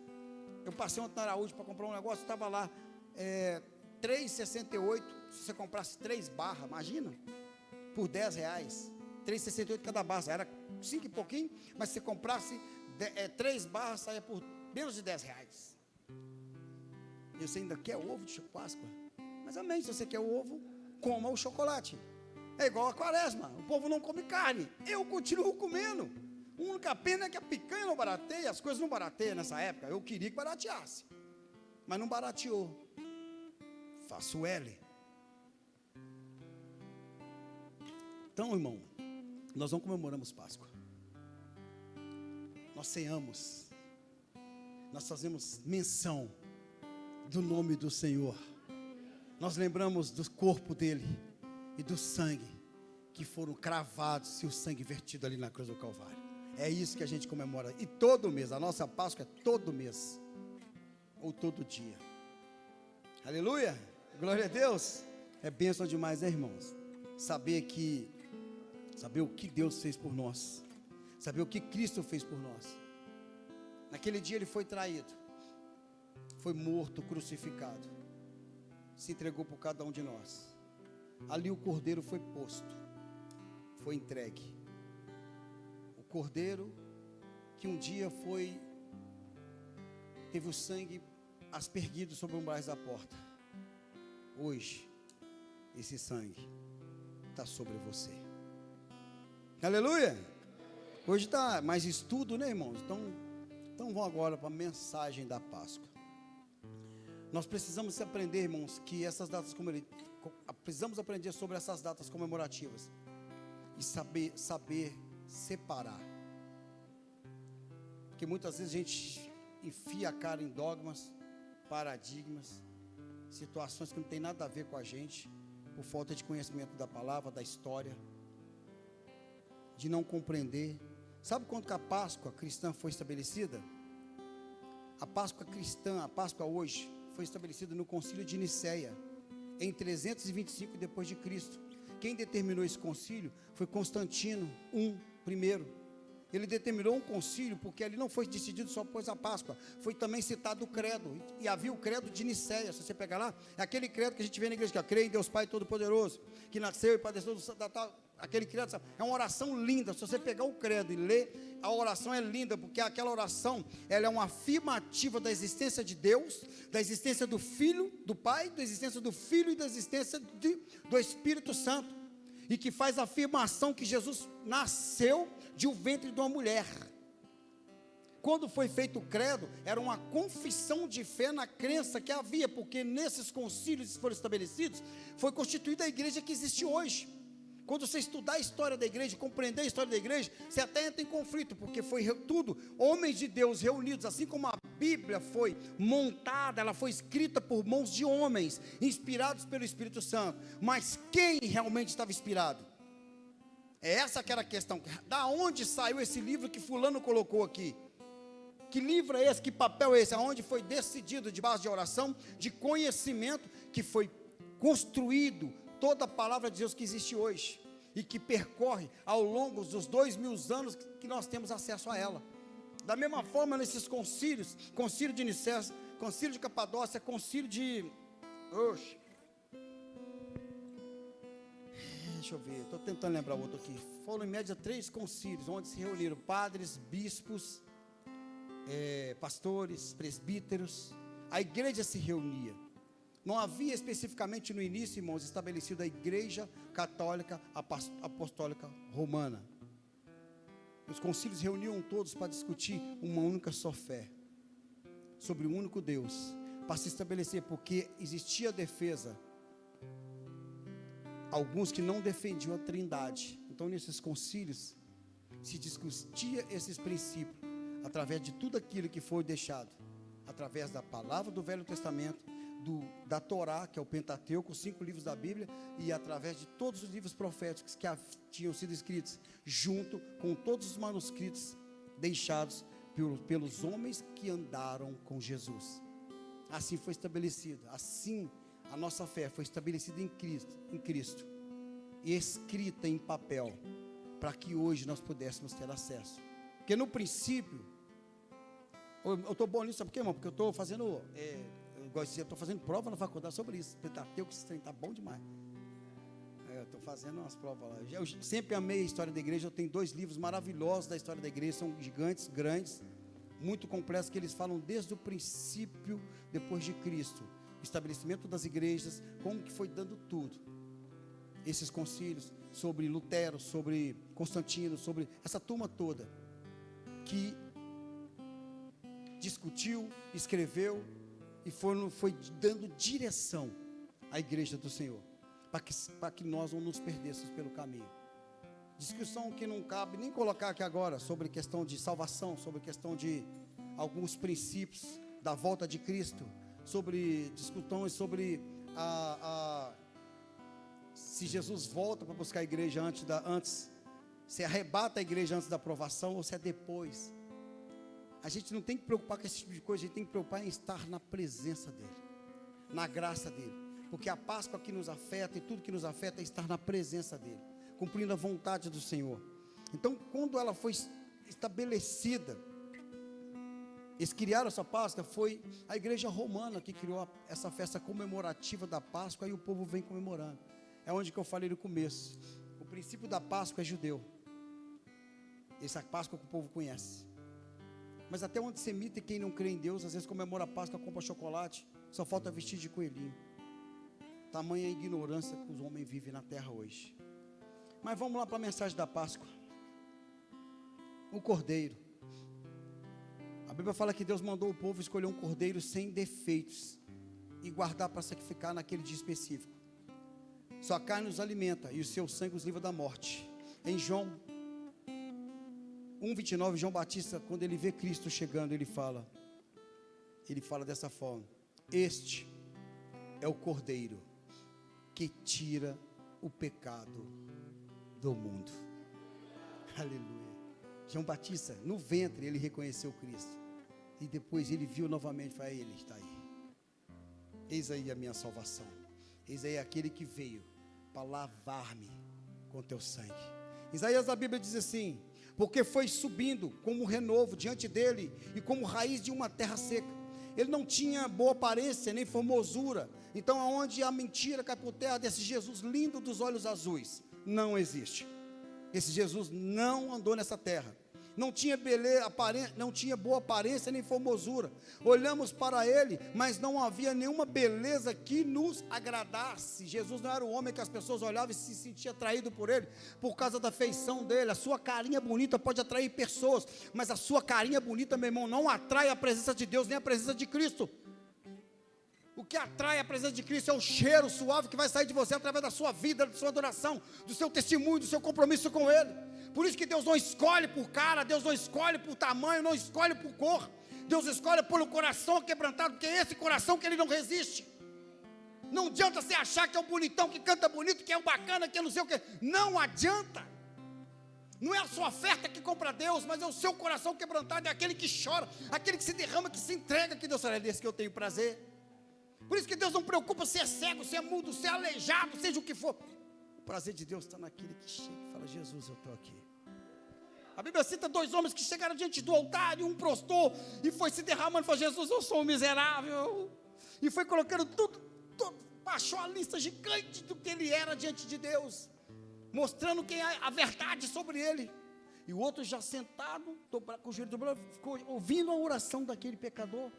Eu passei ontem na Araújo para comprar um negócio, estava lá, R$3,68. Se você comprasse 3 barras, imagina, por R$10. R$3,68 cada barra, era 5 e pouquinho, mas se você comprasse 3 barras, saia por menos de R$10. E você ainda quer ovo de Páscoa? Mas amém, se você quer o ovo, coma o chocolate. É igual a quaresma, o povo não come carne, eu continuo comendo. A única pena é que a picanha não barateia, as coisas não barateiam nessa época. Eu queria que barateasse, mas não barateou. Faço L. Então, irmão, nós não comemoramos Páscoa. Nós ceamos. Nós fazemos menção do nome do Senhor. Nós lembramos do corpo dele e do sangue que foram cravados e o sangue vertido ali na cruz do Calvário. É isso que a gente comemora. E todo mês, a nossa Páscoa é todo mês. Ou todo dia. Aleluia! Glória a Deus! É bênção demais, né, irmãos? Saber o que Deus fez por nós. Saber o que Cristo fez por nós. Naquele dia ele foi traído. Foi morto, crucificado. Se entregou por cada um de nós. Ali o cordeiro foi posto. Foi entregue. Cordeiro que um dia teve o sangue aspergido sobre o umbrais da porta. Hoje esse sangue está sobre você. Aleluia! Hoje está mais estudo, né, irmãos? Então vamos agora para a mensagem da Páscoa. Nós precisamos aprender, irmãos, que essas datas precisamos aprender sobre essas datas comemorativas e saber separar. Porque muitas vezes a gente enfia a cara em dogmas, paradigmas, situações que não tem nada a ver com a gente, por falta de conhecimento da palavra, da história, de não compreender. Sabe quando que a Páscoa cristã foi estabelecida? A Páscoa cristã, a Páscoa hoje, foi estabelecida no concílio de Nicéia, em 325 depois de Cristo. Quem determinou esse concílio foi Constantino I. Ele determinou um concílio porque ele não foi decidido só após a Páscoa, foi também citado o credo, e havia o credo de Nicéia. Se você pegar lá, é aquele credo que a gente vê na igreja, que crê em Deus Pai Todo-Poderoso, que nasceu e padeceu aquele credo, sabe? É uma oração linda. Se você pegar o credo e ler, a oração é linda, porque aquela oração, ela é uma afirmativa da existência de Deus, da existência do Filho, do Pai, da existência do Filho e da existência do Espírito Santo, e que faz a afirmação que Jesus nasceu de um ventre de uma mulher. Quando foi feito o credo, era uma confissão de fé na crença que havia, porque nesses concílios que foram estabelecidos, foi constituída a igreja que existe hoje. Quando você estudar a história da igreja, compreender a história da igreja, você até entra em conflito, porque foi tudo homens de Deus reunidos, assim como a Bíblia foi montada, ela foi escrita por mãos de homens, inspirados pelo Espírito Santo. Mas quem realmente estava inspirado? É essa que era a questão. Da onde saiu esse livro que fulano colocou aqui? Que livro é esse? Que papel é esse? Aonde foi decidido, de base de oração, de conhecimento, que foi construído toda a palavra de Deus que existe hoje. e que percorre ao longo dos 2000 anos que nós temos acesso a ela. Da mesma forma, nesses concílios, concílio de Nicéia, concílio de Capadócia, concílio de... Deixa eu ver, estou tentando lembrar outro aqui. Foram em média 3 concílios, onde se reuniram padres, bispos, pastores, presbíteros. A igreja se reunia. Não havia especificamente no início, irmãos, estabelecido a Igreja Católica Apostólica Romana. Os concílios reuniam todos para discutir uma única só fé, sobre um único Deus, para se estabelecer, porque existia defesa, alguns que não defendiam a Trindade. Então, nesses concílios, se discutia esses princípios, através de tudo aquilo que foi deixado, através da palavra do Velho Testamento, da Torá, que é o Pentateuco, os 5 livros da Bíblia, e através de todos os livros proféticos que tinham sido escritos, junto com todos os manuscritos deixados pelos homens que andaram com Jesus. Assim foi estabelecido, assim a nossa fé foi estabelecida em Cristo, e escrita em papel, para que hoje nós pudéssemos ter acesso. Porque no princípio, eu estou bom nisso, sabe por quê, irmão? Porque eu estou fazendo, eu estou fazendo prova na faculdade sobre isso. Pentateuco, esse trem está bom demais. Eu estou fazendo umas provas lá. Eu sempre amei a história da igreja. Eu tenho 2 livros maravilhosos da história da igreja, são gigantes, grandes, muito complexos, que eles falam desde o princípio, depois de Cristo, estabelecimento das igrejas, como que foi dando tudo. Esses concílios, sobre Lutero, sobre Constantino, sobre essa turma toda, que discutiu, escreveu, e foi dando direção à igreja do Senhor, para que nós não nos perdêssemos pelo caminho. Discussão que não cabe nem colocar aqui agora, sobre questão de salvação, sobre questão de alguns princípios da volta de Cristo, sobre discussões sobre se Jesus volta para buscar a igreja antes, se arrebata a igreja antes da aprovação, ou se é depois. A gente não tem que preocupar com esse tipo de coisa, a gente tem que preocupar em estar na presença dEle, na graça dEle, porque a Páscoa que nos afeta, e tudo que nos afeta, é estar na presença dEle, cumprindo a vontade do Senhor. Então, quando ela foi estabelecida, eles criaram essa Páscoa, foi a igreja romana que criou essa festa comemorativa da Páscoa, e o povo vem comemorando. É onde que eu falei no começo, o princípio da Páscoa é judeu, essa Páscoa que o povo conhece. Mas até o antissemita e quem não crê em Deus, às vezes comemora a Páscoa, compra chocolate, só falta vestir de coelhinho. Tamanha ignorância que os homens vivem na terra hoje. Mas vamos lá para a mensagem da Páscoa. O cordeiro. A Bíblia fala que Deus mandou o povo escolher um cordeiro sem defeitos e guardar para sacrificar naquele dia específico. Sua carne os alimenta e o seu sangue os livra da morte. Em João 1:29, João Batista, quando ele vê Cristo chegando, ele fala dessa forma: este é o cordeiro que tira o pecado do mundo. Aleluia. João Batista, no ventre, ele reconheceu Cristo, e depois ele viu novamente, falou: ele está aí, eis aí a minha salvação, eis aí aquele que veio para lavar-me com teu sangue. Isaías, a Bíblia diz assim: porque foi subindo como renovo diante dele, e como raiz de uma terra seca. Ele não tinha boa aparência, nem formosura. Então, aonde a mentira cai por terra desse Jesus lindo dos olhos azuis? Não existe. Esse Jesus não andou nessa terra. Não tinha beleza, não tinha boa aparência nem formosura. Olhamos para ele, mas não havia nenhuma beleza que nos agradasse. Jesus não era o homem que as pessoas olhavam e se sentiam atraído por ele, por causa da feição dele. A sua carinha bonita pode atrair pessoas, mas a sua carinha bonita, meu irmão, não atrai a presença de Deus, nem a presença de Cristo. O que atrai a presença de Cristo é o cheiro suave que vai sair de você através da sua vida, da sua adoração, do seu testemunho, do seu compromisso com ele. Por isso que Deus não escolhe por cara, Deus não escolhe por tamanho, não escolhe por cor. Deus escolhe pelo coração quebrantado, porque é esse coração que ele não resiste. Não adianta você achar que é o bonitão, que canta bonito, que é o bacana, que é não sei o que. Não adianta. Não é a sua oferta que compra Deus, mas é o seu coração quebrantado, é aquele que chora, aquele que se derrama, que se entrega, que Deus fala: é desse que eu tenho prazer. Por isso que Deus não preocupa se é cego, se é mudo, se é aleijado, seja o que for. O prazer de Deus está naquele que chega e fala: Jesus, eu estou aqui. A Bíblia cita 2 homens que chegaram diante do altar, e um prostrou e foi se derramando e falou: Jesus, eu sou um miserável. E foi colocando tudo, baixou a lista gigante do que ele era diante de Deus, mostrando quem é a verdade sobre ele. E o outro já sentado, com o joelho dobrado, ficou ouvindo a oração daquele pecador.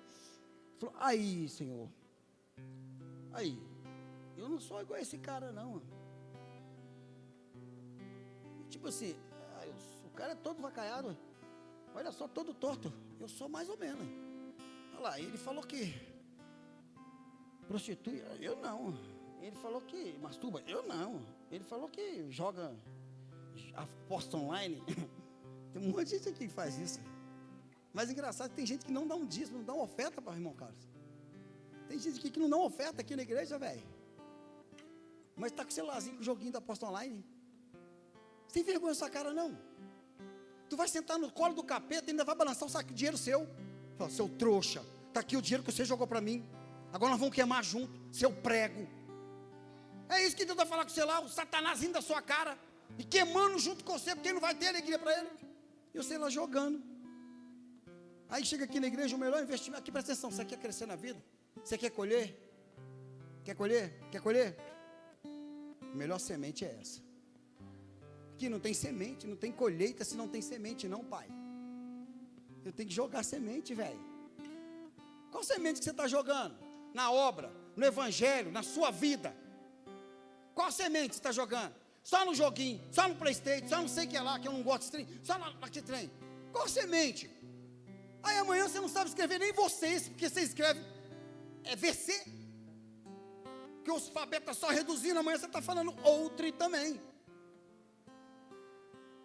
Falou: aí, Senhor, aí, eu não sou igual a esse cara não. Tipo assim, o cara é todo vacaiado, olha só, todo torto. Eu sou mais ou menos. Olha lá, ele falou que prostitui, eu não. Ele falou que masturba, eu não. Ele falou que joga, aposta online. Tem um monte de gente aqui que faz isso. Mas engraçado que tem gente que não dá um dízimo, não dá uma oferta para o irmão Carlos. Tem gente aqui que não dá uma oferta aqui na igreja, velho. Mas está com o celularzinho, com o joguinho da aposta online. Sem vergonha na sua cara, não. Tu vai sentar no colo do capeta e ainda vai balançar o saco de dinheiro seu. Fala: seu trouxa, está aqui o dinheiro que você jogou para mim. Agora nós vamos queimar junto, seu prego. É isso que Deus vai falar com você lá, o Satanás rindo da sua cara e queimando junto com você, porque ele não vai ter alegria para ele. E você lá jogando. Aí chega aqui na igreja, o melhor investimento. Aqui, presta atenção, você quer crescer na vida? Você quer colher? Quer colher? Quer colher? A melhor semente é essa. Aqui não tem semente, não tem colheita se não tem semente não, pai. Eu tenho que jogar semente, velho. Qual semente que você está jogando? Na obra, no evangelho, na sua vida. Qual semente você está jogando? Só no joguinho, só no PlayStation, só não sei o que é lá, que eu não gosto de trem, só naquele trem. Qual semente? Aí amanhã você não sabe escrever nem vocês, porque você escreve VC. Que o alfabeto está só reduzindo, amanhã você está falando outro também.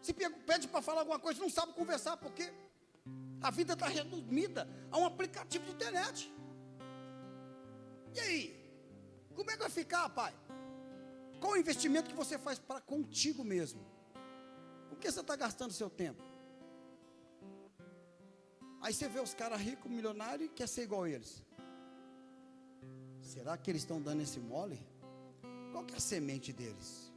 Se pede para falar alguma coisa, não sabe conversar, porque a vida está resumida a um aplicativo de internet. E aí? Como é que vai ficar, pai? Qual o investimento que você faz para contigo mesmo? Com que você está gastando seu tempo? Aí você vê os caras ricos, milionários, e quer ser igual a eles. Será que eles estão dando esse mole? Qual que é a semente deles?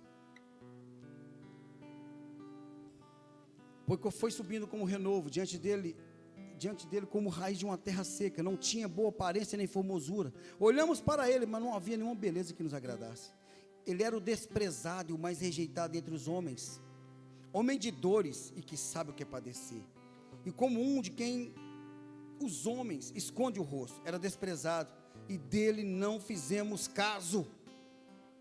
Porque foi subindo como renovo, diante dele como raiz de uma terra seca, não tinha boa aparência nem formosura. Olhamos para ele, mas não havia nenhuma beleza que nos agradasse. Ele era o desprezado e o mais rejeitado entre os homens, homem de dores e que sabe o que é padecer. E como um de quem os homens esconde o rosto, era desprezado, e dele não fizemos caso.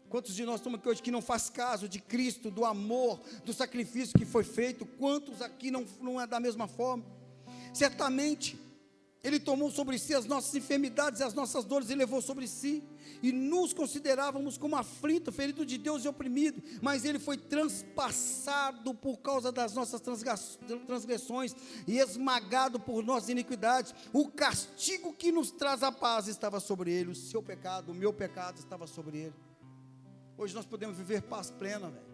Quantos de nós estamos aqui hoje que não faz caso de Cristo, do amor, do sacrifício que foi feito? Quantos aqui não é da mesma forma? Certamente, Ele tomou sobre si as nossas enfermidades e as nossas dores e levou sobre si, e nos considerávamos como aflito, ferido de Deus e oprimido, mas Ele foi transpassado por causa das nossas transgressões e esmagado por nossas iniquidades. O castigo que nos traz a paz estava sobre Ele, o seu pecado, o meu pecado estava sobre Ele. Hoje nós podemos viver paz plena, velho.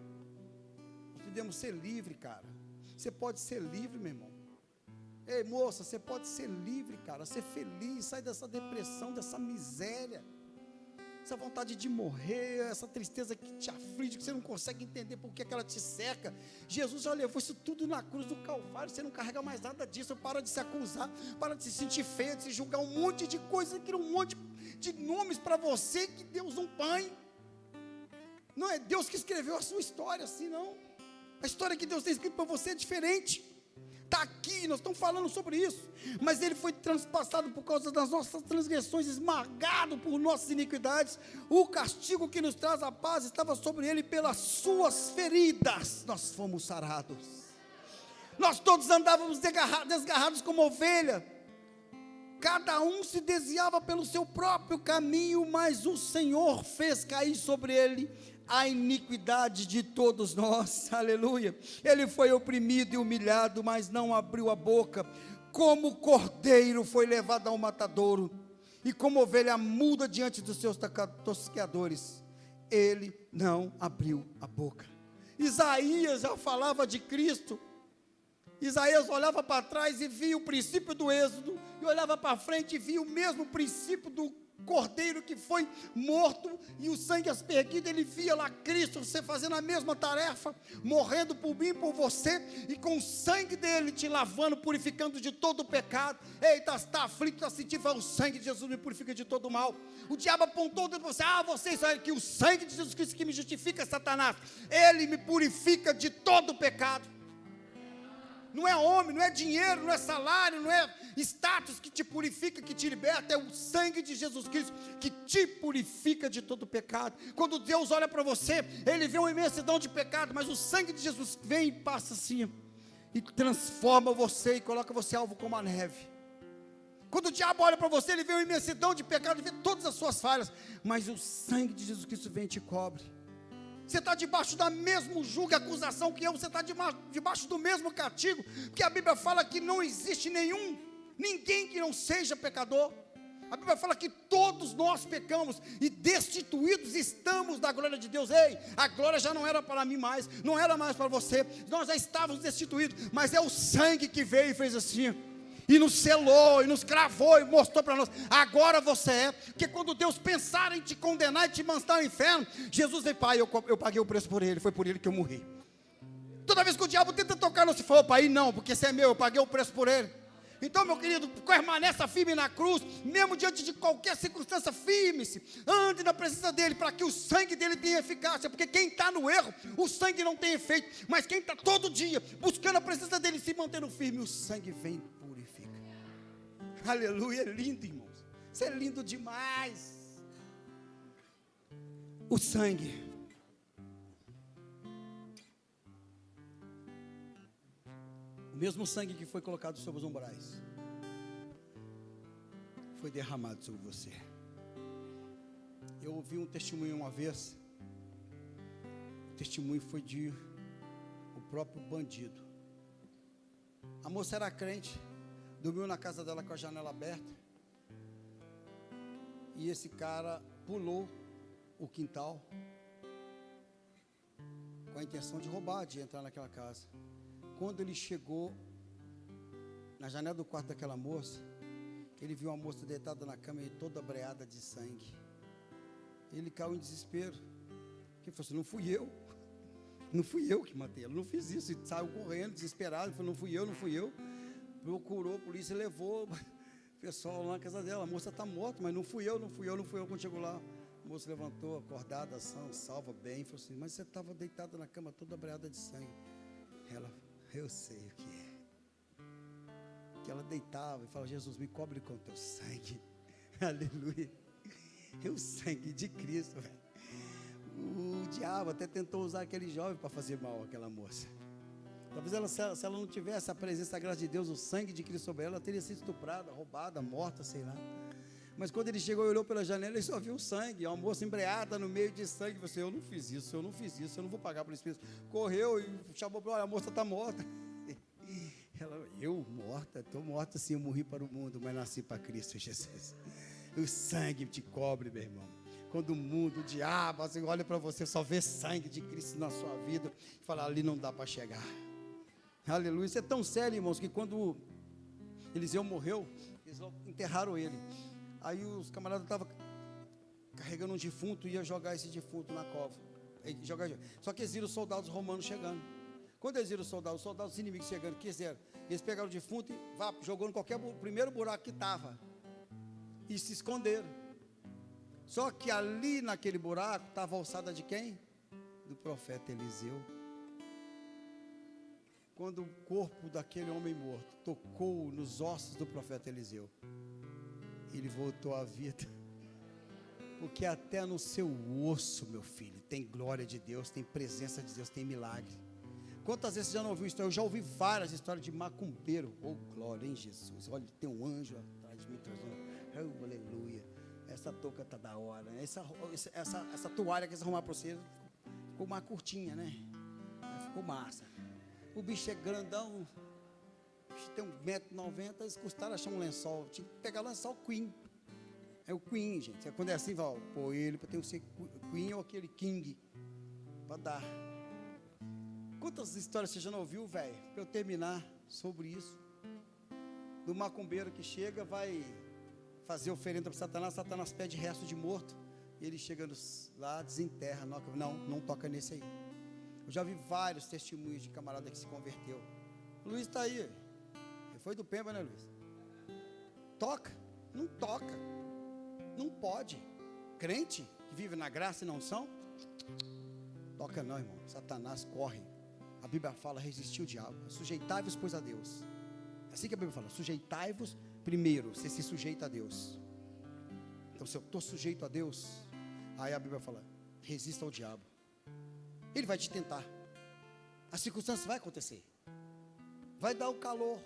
Nós podemos ser livre, cara. Você pode ser livre, meu irmão. Ei, moça, você pode ser livre, cara, ser feliz, sair dessa depressão, dessa miséria, essa vontade de morrer, essa tristeza que te aflige, que você não consegue entender por que ela te cerca. Jesus já levou isso tudo na cruz do Calvário, você não carrega mais nada disso. Para de se acusar, para de se sentir feio, de se julgar, um monte de coisa, cria um monte de nomes para você que Deus não põe. Não é Deus que escreveu a sua história assim, não. A história que Deus tem escrito para você é diferente. Está aqui, nós estamos falando sobre isso. Mas Ele foi transpassado por causa das nossas transgressões, esmagado por nossas iniquidades. O castigo que nos traz a paz estava sobre Ele, pelas suas feridas nós fomos sarados. Nós todos andávamos desgarrados como ovelha, cada um se desviava pelo seu próprio caminho, mas o Senhor fez cair sobre Ele a iniquidade de todos nós. Aleluia. Ele foi oprimido e humilhado, mas não abriu a boca. Como cordeiro foi levado ao matadouro, e como ovelha muda diante dos seus tosqueadores, ele não abriu a boca. Isaías já falava de Cristo. Isaías olhava para trás e via o princípio do êxodo, e olhava para frente e via o mesmo princípio Cordeiro que foi morto e o sangue aspergido, ele via lá Cristo, você fazendo a mesma tarefa, morrendo por mim, por você, e com o sangue dele te lavando, purificando de todo o pecado. Eita, está aflito, está sentindo, o sangue de Jesus me purifica de todo o mal. O diabo apontou dentro de você, vocês sabem que o sangue de Jesus Cristo que me justifica, Satanás, ele me purifica de todo o pecado. Não é homem, não é dinheiro, não é salário, não é status que te purifica, que te liberta, é o sangue de Jesus Cristo que te purifica de todo pecado. Quando Deus olha para você, Ele vê uma imensidão de pecado, mas o sangue de Jesus vem e passa assim, e transforma você e coloca você alvo como a neve. Quando o diabo olha para você, ele vê uma imensidão de pecado, ele vê todas as suas falhas, mas o sangue de Jesus Cristo vem e te cobre. Você está debaixo da mesma julga acusação que eu, você está debaixo do mesmo castigo, porque a Bíblia fala que não existe ninguém que não seja pecador. A Bíblia fala que todos nós pecamos e destituídos estamos da glória de Deus. Ei, a glória já não era para mim mais, não era mais para você, nós já estávamos destituídos, mas é o sangue que veio e fez assim, e nos selou, e nos cravou, e mostrou para nós, agora você é, porque quando Deus pensar em te condenar e te mandar ao inferno, Jesus veio, pai, eu paguei o preço por ele, foi por ele que eu morri. Toda vez que o diabo tenta tocar, não se falou, pai, não, porque esse é meu, eu paguei o preço por ele. Então, meu querido, permaneça firme na cruz, mesmo diante de qualquer circunstância, firme-se, ande na presença dele, para que o sangue dele tenha eficácia, porque quem está no erro, o sangue não tem efeito, mas quem está todo dia, buscando a presença dele, se mantendo firme, o sangue vem e purifica. Aleluia, é lindo, irmãos, isso é lindo demais. O sangue, o mesmo sangue que foi colocado sobre os umbrais, foi derramado sobre você. Eu ouvi um testemunho uma vez, o testemunho foi de o próprio bandido. A moça era crente, dormiu na casa dela com a janela aberta, e esse cara pulou o quintal, com a intenção de roubar, de entrar naquela casa. Quando ele chegou na janela do quarto daquela moça, ele viu a moça deitada na cama e toda breada de sangue. Ele caiu em desespero. Ele falou assim, não fui eu que matei ela, não fiz isso. E saiu correndo, desesperado, falou, não fui eu. Procurou a polícia, levou o pessoal lá na casa dela, a moça está morta, mas não fui eu. Quando chegou lá, a moça levantou, acordada, salva, bem, falou assim, mas você estava deitada na cama toda breada de sangue. Ela, eu sei o que é. Que ela deitava e falava, Jesus, me cobre com teu sangue. Aleluia. É o sangue de Cristo, velho. O diabo até tentou usar aquele jovem para fazer mal àquela moça. Talvez ela, se ela não tivesse a presença, a graça de Deus, o sangue de Cristo sobre ela, ela teria sido estuprada, roubada, morta, sei lá. Mas quando ele chegou e olhou pela janela, ele só viu o sangue, uma moça embreada no meio de sangue. Você, eu não fiz isso, eu não vou pagar por isso. Correu e chamou para, olha, a moça está morta. Ela, eu morta? Estou morta sim, eu morri para o mundo, mas nasci para Cristo Jesus. O sangue te cobre, meu irmão. Quando o mundo, o diabo, assim, olha para você, só vê sangue de Cristo na sua vida, e fala, ali não dá para chegar. Aleluia, isso é tão sério, irmãos, que quando Eliseu morreu, eles enterraram ele. Aí os camaradas estavam carregando um defunto e ia jogar esse defunto na cova. Só que eles viram os soldados romanos chegando. Quando eles viram os soldados inimigos chegando, que fizeram? Eles pegaram o defunto e jogou no primeiro buraco que estava. E se esconderam. Só que ali naquele buraco estava a ossada de quem? Do profeta Eliseu. Quando o corpo daquele homem morto tocou nos ossos do profeta Eliseu, ele voltou à vida. Porque até no seu osso, meu filho, tem glória de Deus, tem presença de Deus, tem milagre. Quantas vezes você já não ouviu história? Eu já ouvi várias histórias de macumbeiro. Oh, glória em Jesus. Olha, tem um anjo atrás de mim trazendo. Oh, aleluia. Essa touca está da hora. Essa toalha que eles arrumaram para você ficou mais curtinha, né? Ficou massa. O bicho é grandão. O bicho tem 1,90 m. Eles custaram achar um lençol. Tinha que pegar lençol Queen. É o Queen, gente. Quando é assim, vai, pô, ele tem que ser Queen ou aquele King. Para dar. Quantas histórias você já não ouviu, velho? Para eu terminar sobre isso. Do macumbeiro que chega, vai fazer oferenda para Satanás, Satanás pede resto de morto, e ele chega lá, desenterra, não toca nesse aí. Eu já vi vários testemunhos de camarada que se converteu. O Luiz está aí, ele foi do Pemba, né, Luiz? Toca, não toca, não pode. Crente que vive na graça e não são, toca não, irmão. Satanás corre. A Bíblia fala, resistir o diabo, sujeitai-vos pois a Deus. É assim que a Bíblia fala, sujeitai-vos primeiro, você se sujeita a Deus. Então se eu estou sujeito a Deus, aí a Bíblia fala, resista ao diabo. Ele vai te tentar, a circunstância vai acontecer, vai dar o calor,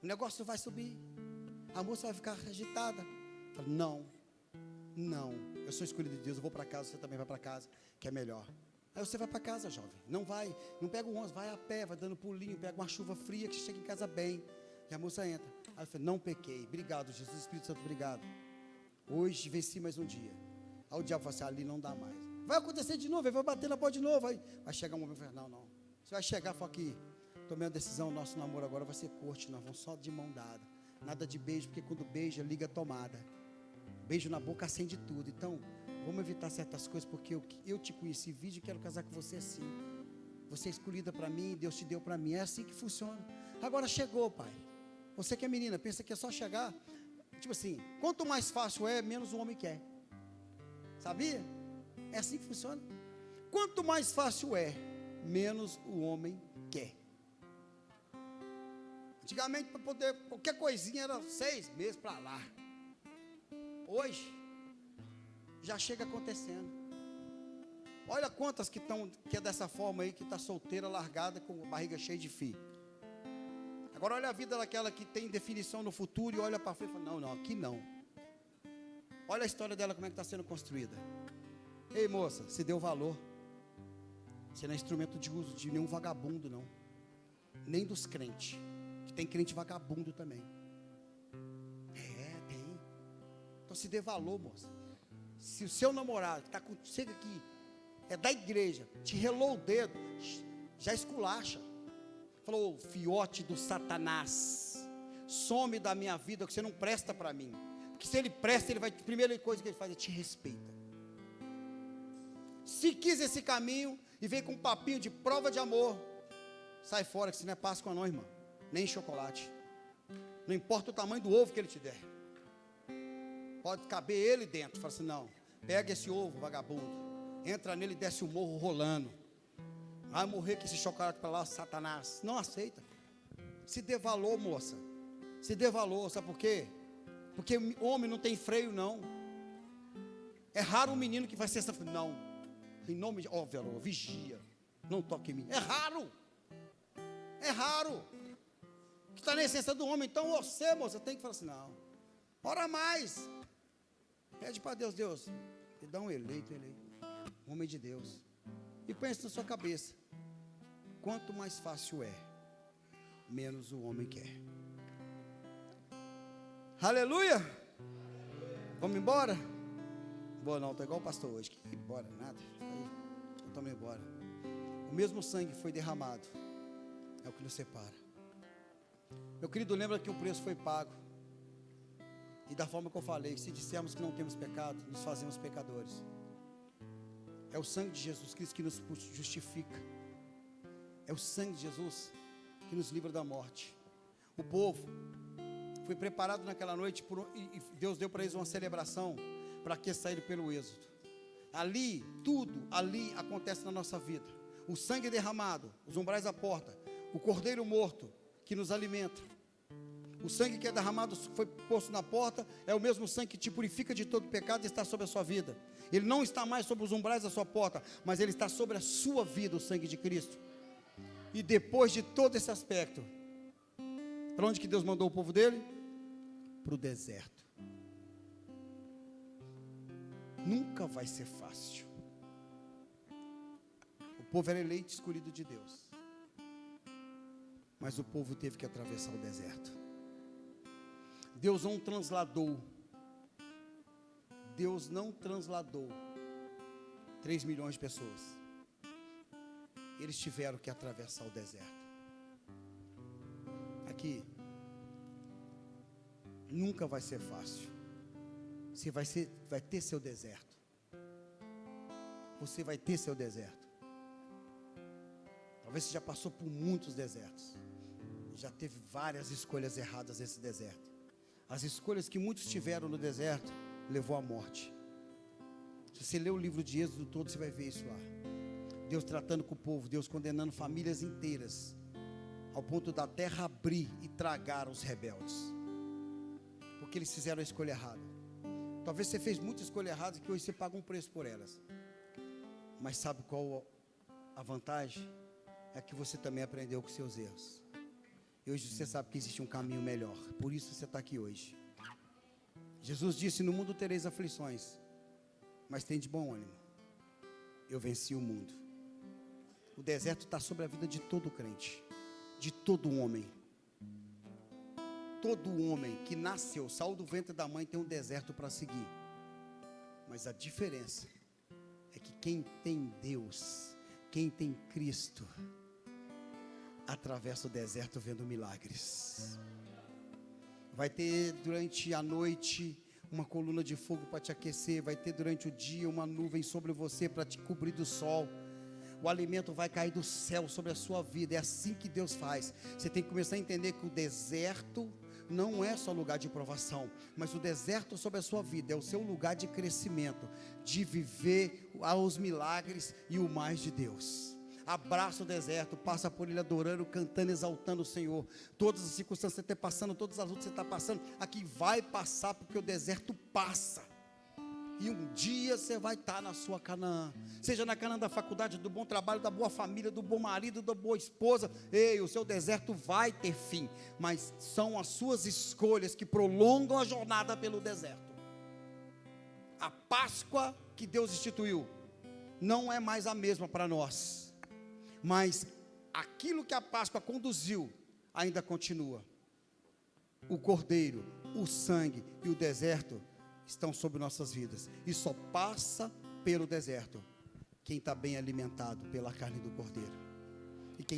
o negócio vai subir, a moça vai ficar agitada. Fala, não, eu sou escolhido de Deus, eu vou para casa, você também vai para casa, que é melhor. Aí você vai para casa, jovem, não pega o ônibus, vai a pé, vai dando pulinho, pega uma chuva fria, que você chega em casa bem, e a moça entra. Aí eu falei, não pequei, obrigado Jesus, Espírito Santo, obrigado, hoje venci mais um dia. Aí o diabo fala assim, ali não dá mais, vai acontecer de novo, ele vai bater na porta de novo, vai chegar um momento, não, você vai chegar e falar que tomei uma decisão, nosso namoro agora vai ser corte, nós vamos só de mão dada, nada de beijo, porque quando beija, liga a tomada, beijo na boca acende tudo, então vamos evitar certas coisas, porque eu te conheci vídeo e quero casar com você assim, você é escolhida para mim, Deus te deu para mim, é assim que funciona. Agora chegou, pai, você que é menina, pensa que é só chegar, tipo assim, quanto mais fácil é, menos o homem quer, sabia? É assim que funciona. Quanto mais fácil é, menos o homem quer. Antigamente, para poder, qualquer coisinha era 6 meses para lá. Hoje, já chega acontecendo. Olha quantas que é dessa forma aí, que está solteira, largada, com a barriga cheia de fio. Agora olha a vida daquela que tem definição no futuro e olha para frente e fala, não, aqui não. Olha a história dela, como é que está sendo construída. Ei moça, se deu valor. Você não é instrumento de uso de nenhum vagabundo não. Nem dos crentes. Que tem crente vagabundo também. Tem. Então se dê valor, moça. Se o seu namorado, que está com você aqui, é da igreja, te relou o dedo, já esculacha. Falou, fiote do Satanás, some da minha vida, que você não presta para mim. Porque se ele presta, ele vai, a primeira coisa que ele faz é te respeita. Se quis esse caminho e vem com um papinho de prova de amor, sai fora, que isso não é Páscoa não, irmão, nem chocolate. Não importa o tamanho do ovo que ele te der, pode caber ele dentro. Fala assim, não, pega esse ovo, vagabundo, entra nele e desce o morro rolando, vai morrer com esse chocolate para lá, Satanás. Não aceita. Se dê valor, moça, se dê valor. Sabe por quê? Porque homem não tem freio não. É raro um menino que vai ser não, em nome de, Verô, vigia, não toque em mim. É raro, que está na essência do homem. Então você, moça, tem que falar assim, não, ora mais, pede para Deus, me dá um eleito, um homem de Deus, e pensa na sua cabeça, quanto mais fácil é, menos o homem quer. Aleluia. Vamos embora? Boa não, estou igual o pastor hoje, que embora, nada, estamos embora. O mesmo sangue foi derramado, é o que nos separa. Meu querido, lembra que o preço foi pago, e da forma que eu falei, se dissermos que não temos pecado, nos fazemos pecadores. É o sangue de Jesus Cristo que nos justifica, é o sangue de Jesus que nos livra da morte. O povo foi preparado naquela noite, e Deus deu para eles uma celebração, para que saírem pelo êxodo. Ali, tudo ali acontece na nossa vida. O sangue derramado, os umbrais da porta, o cordeiro morto que nos alimenta. O sangue que é derramado, foi posto na porta, é o mesmo sangue que te purifica de todo pecado e está sobre a sua vida. Ele não está mais sobre os umbrais da sua porta, mas ele está sobre a sua vida, o sangue de Cristo. E depois de todo esse aspecto, para onde que Deus mandou o povo dele? Para o deserto. Nunca vai ser fácil. O povo era eleito, escolhido de Deus, mas o povo teve que atravessar o deserto. Deus não transladou 3 milhões de pessoas. Eles tiveram que atravessar o deserto. Aqui, Nunca vai ser fácil. Você vai ter seu deserto. Você vai ter seu deserto. Talvez você já passou por muitos desertos. Já teve várias escolhas erradas nesse deserto. As escolhas que muitos tiveram no deserto levou à morte. Se você ler o livro de Êxodo todo, você vai ver isso lá. Deus tratando com o povo, Deus condenando famílias inteiras, ao ponto da terra abrir e tragar os rebeldes, porque eles fizeram a escolha errada. Talvez você fez muita escolha errada que hoje você paga um preço por elas. Mas sabe qual a vantagem? É que você também aprendeu com seus erros. E hoje você sabe que existe um caminho melhor. Por isso você está aqui hoje. Jesus disse: no mundo tereis aflições, mas tem de bom ânimo. Eu venci o mundo. O deserto está sobre a vida de todo crente, de todo homem. Todo homem que nasceu, saiu do ventre da mãe, tem um deserto para seguir. Mas a diferença é que quem tem Deus, quem tem Cristo, atravessa o deserto vendo milagres. Vai ter durante a noite uma coluna de fogo para te aquecer. Vai ter durante o dia uma nuvem sobre você para te cobrir do sol. O alimento vai cair do céu sobre a sua vida. É assim que Deus faz. Você tem que começar a entender que o deserto não é só lugar de provação, mas o deserto sobre a sua vida é o seu lugar de crescimento, de viver os milagres e o mais de Deus. Abraça o deserto, passa por ele adorando, cantando, exaltando o Senhor. Todas as circunstâncias que você está passando, todas as lutas que você está passando, aqui vai passar, porque o deserto passa. E um dia você vai estar na sua Canaã, seja na Canaã da faculdade, do bom trabalho, da boa família, do bom marido, da boa esposa. Ei, o seu deserto vai ter fim, mas são as suas escolhas que prolongam a jornada pelo deserto. A Páscoa que Deus instituiu não é mais a mesma para nós, mas aquilo que a Páscoa conduziu ainda continua. O cordeiro, o sangue e o deserto estão sobre nossas vidas, e só passa pelo deserto quem está bem alimentado pela carne do cordeiro, e quem está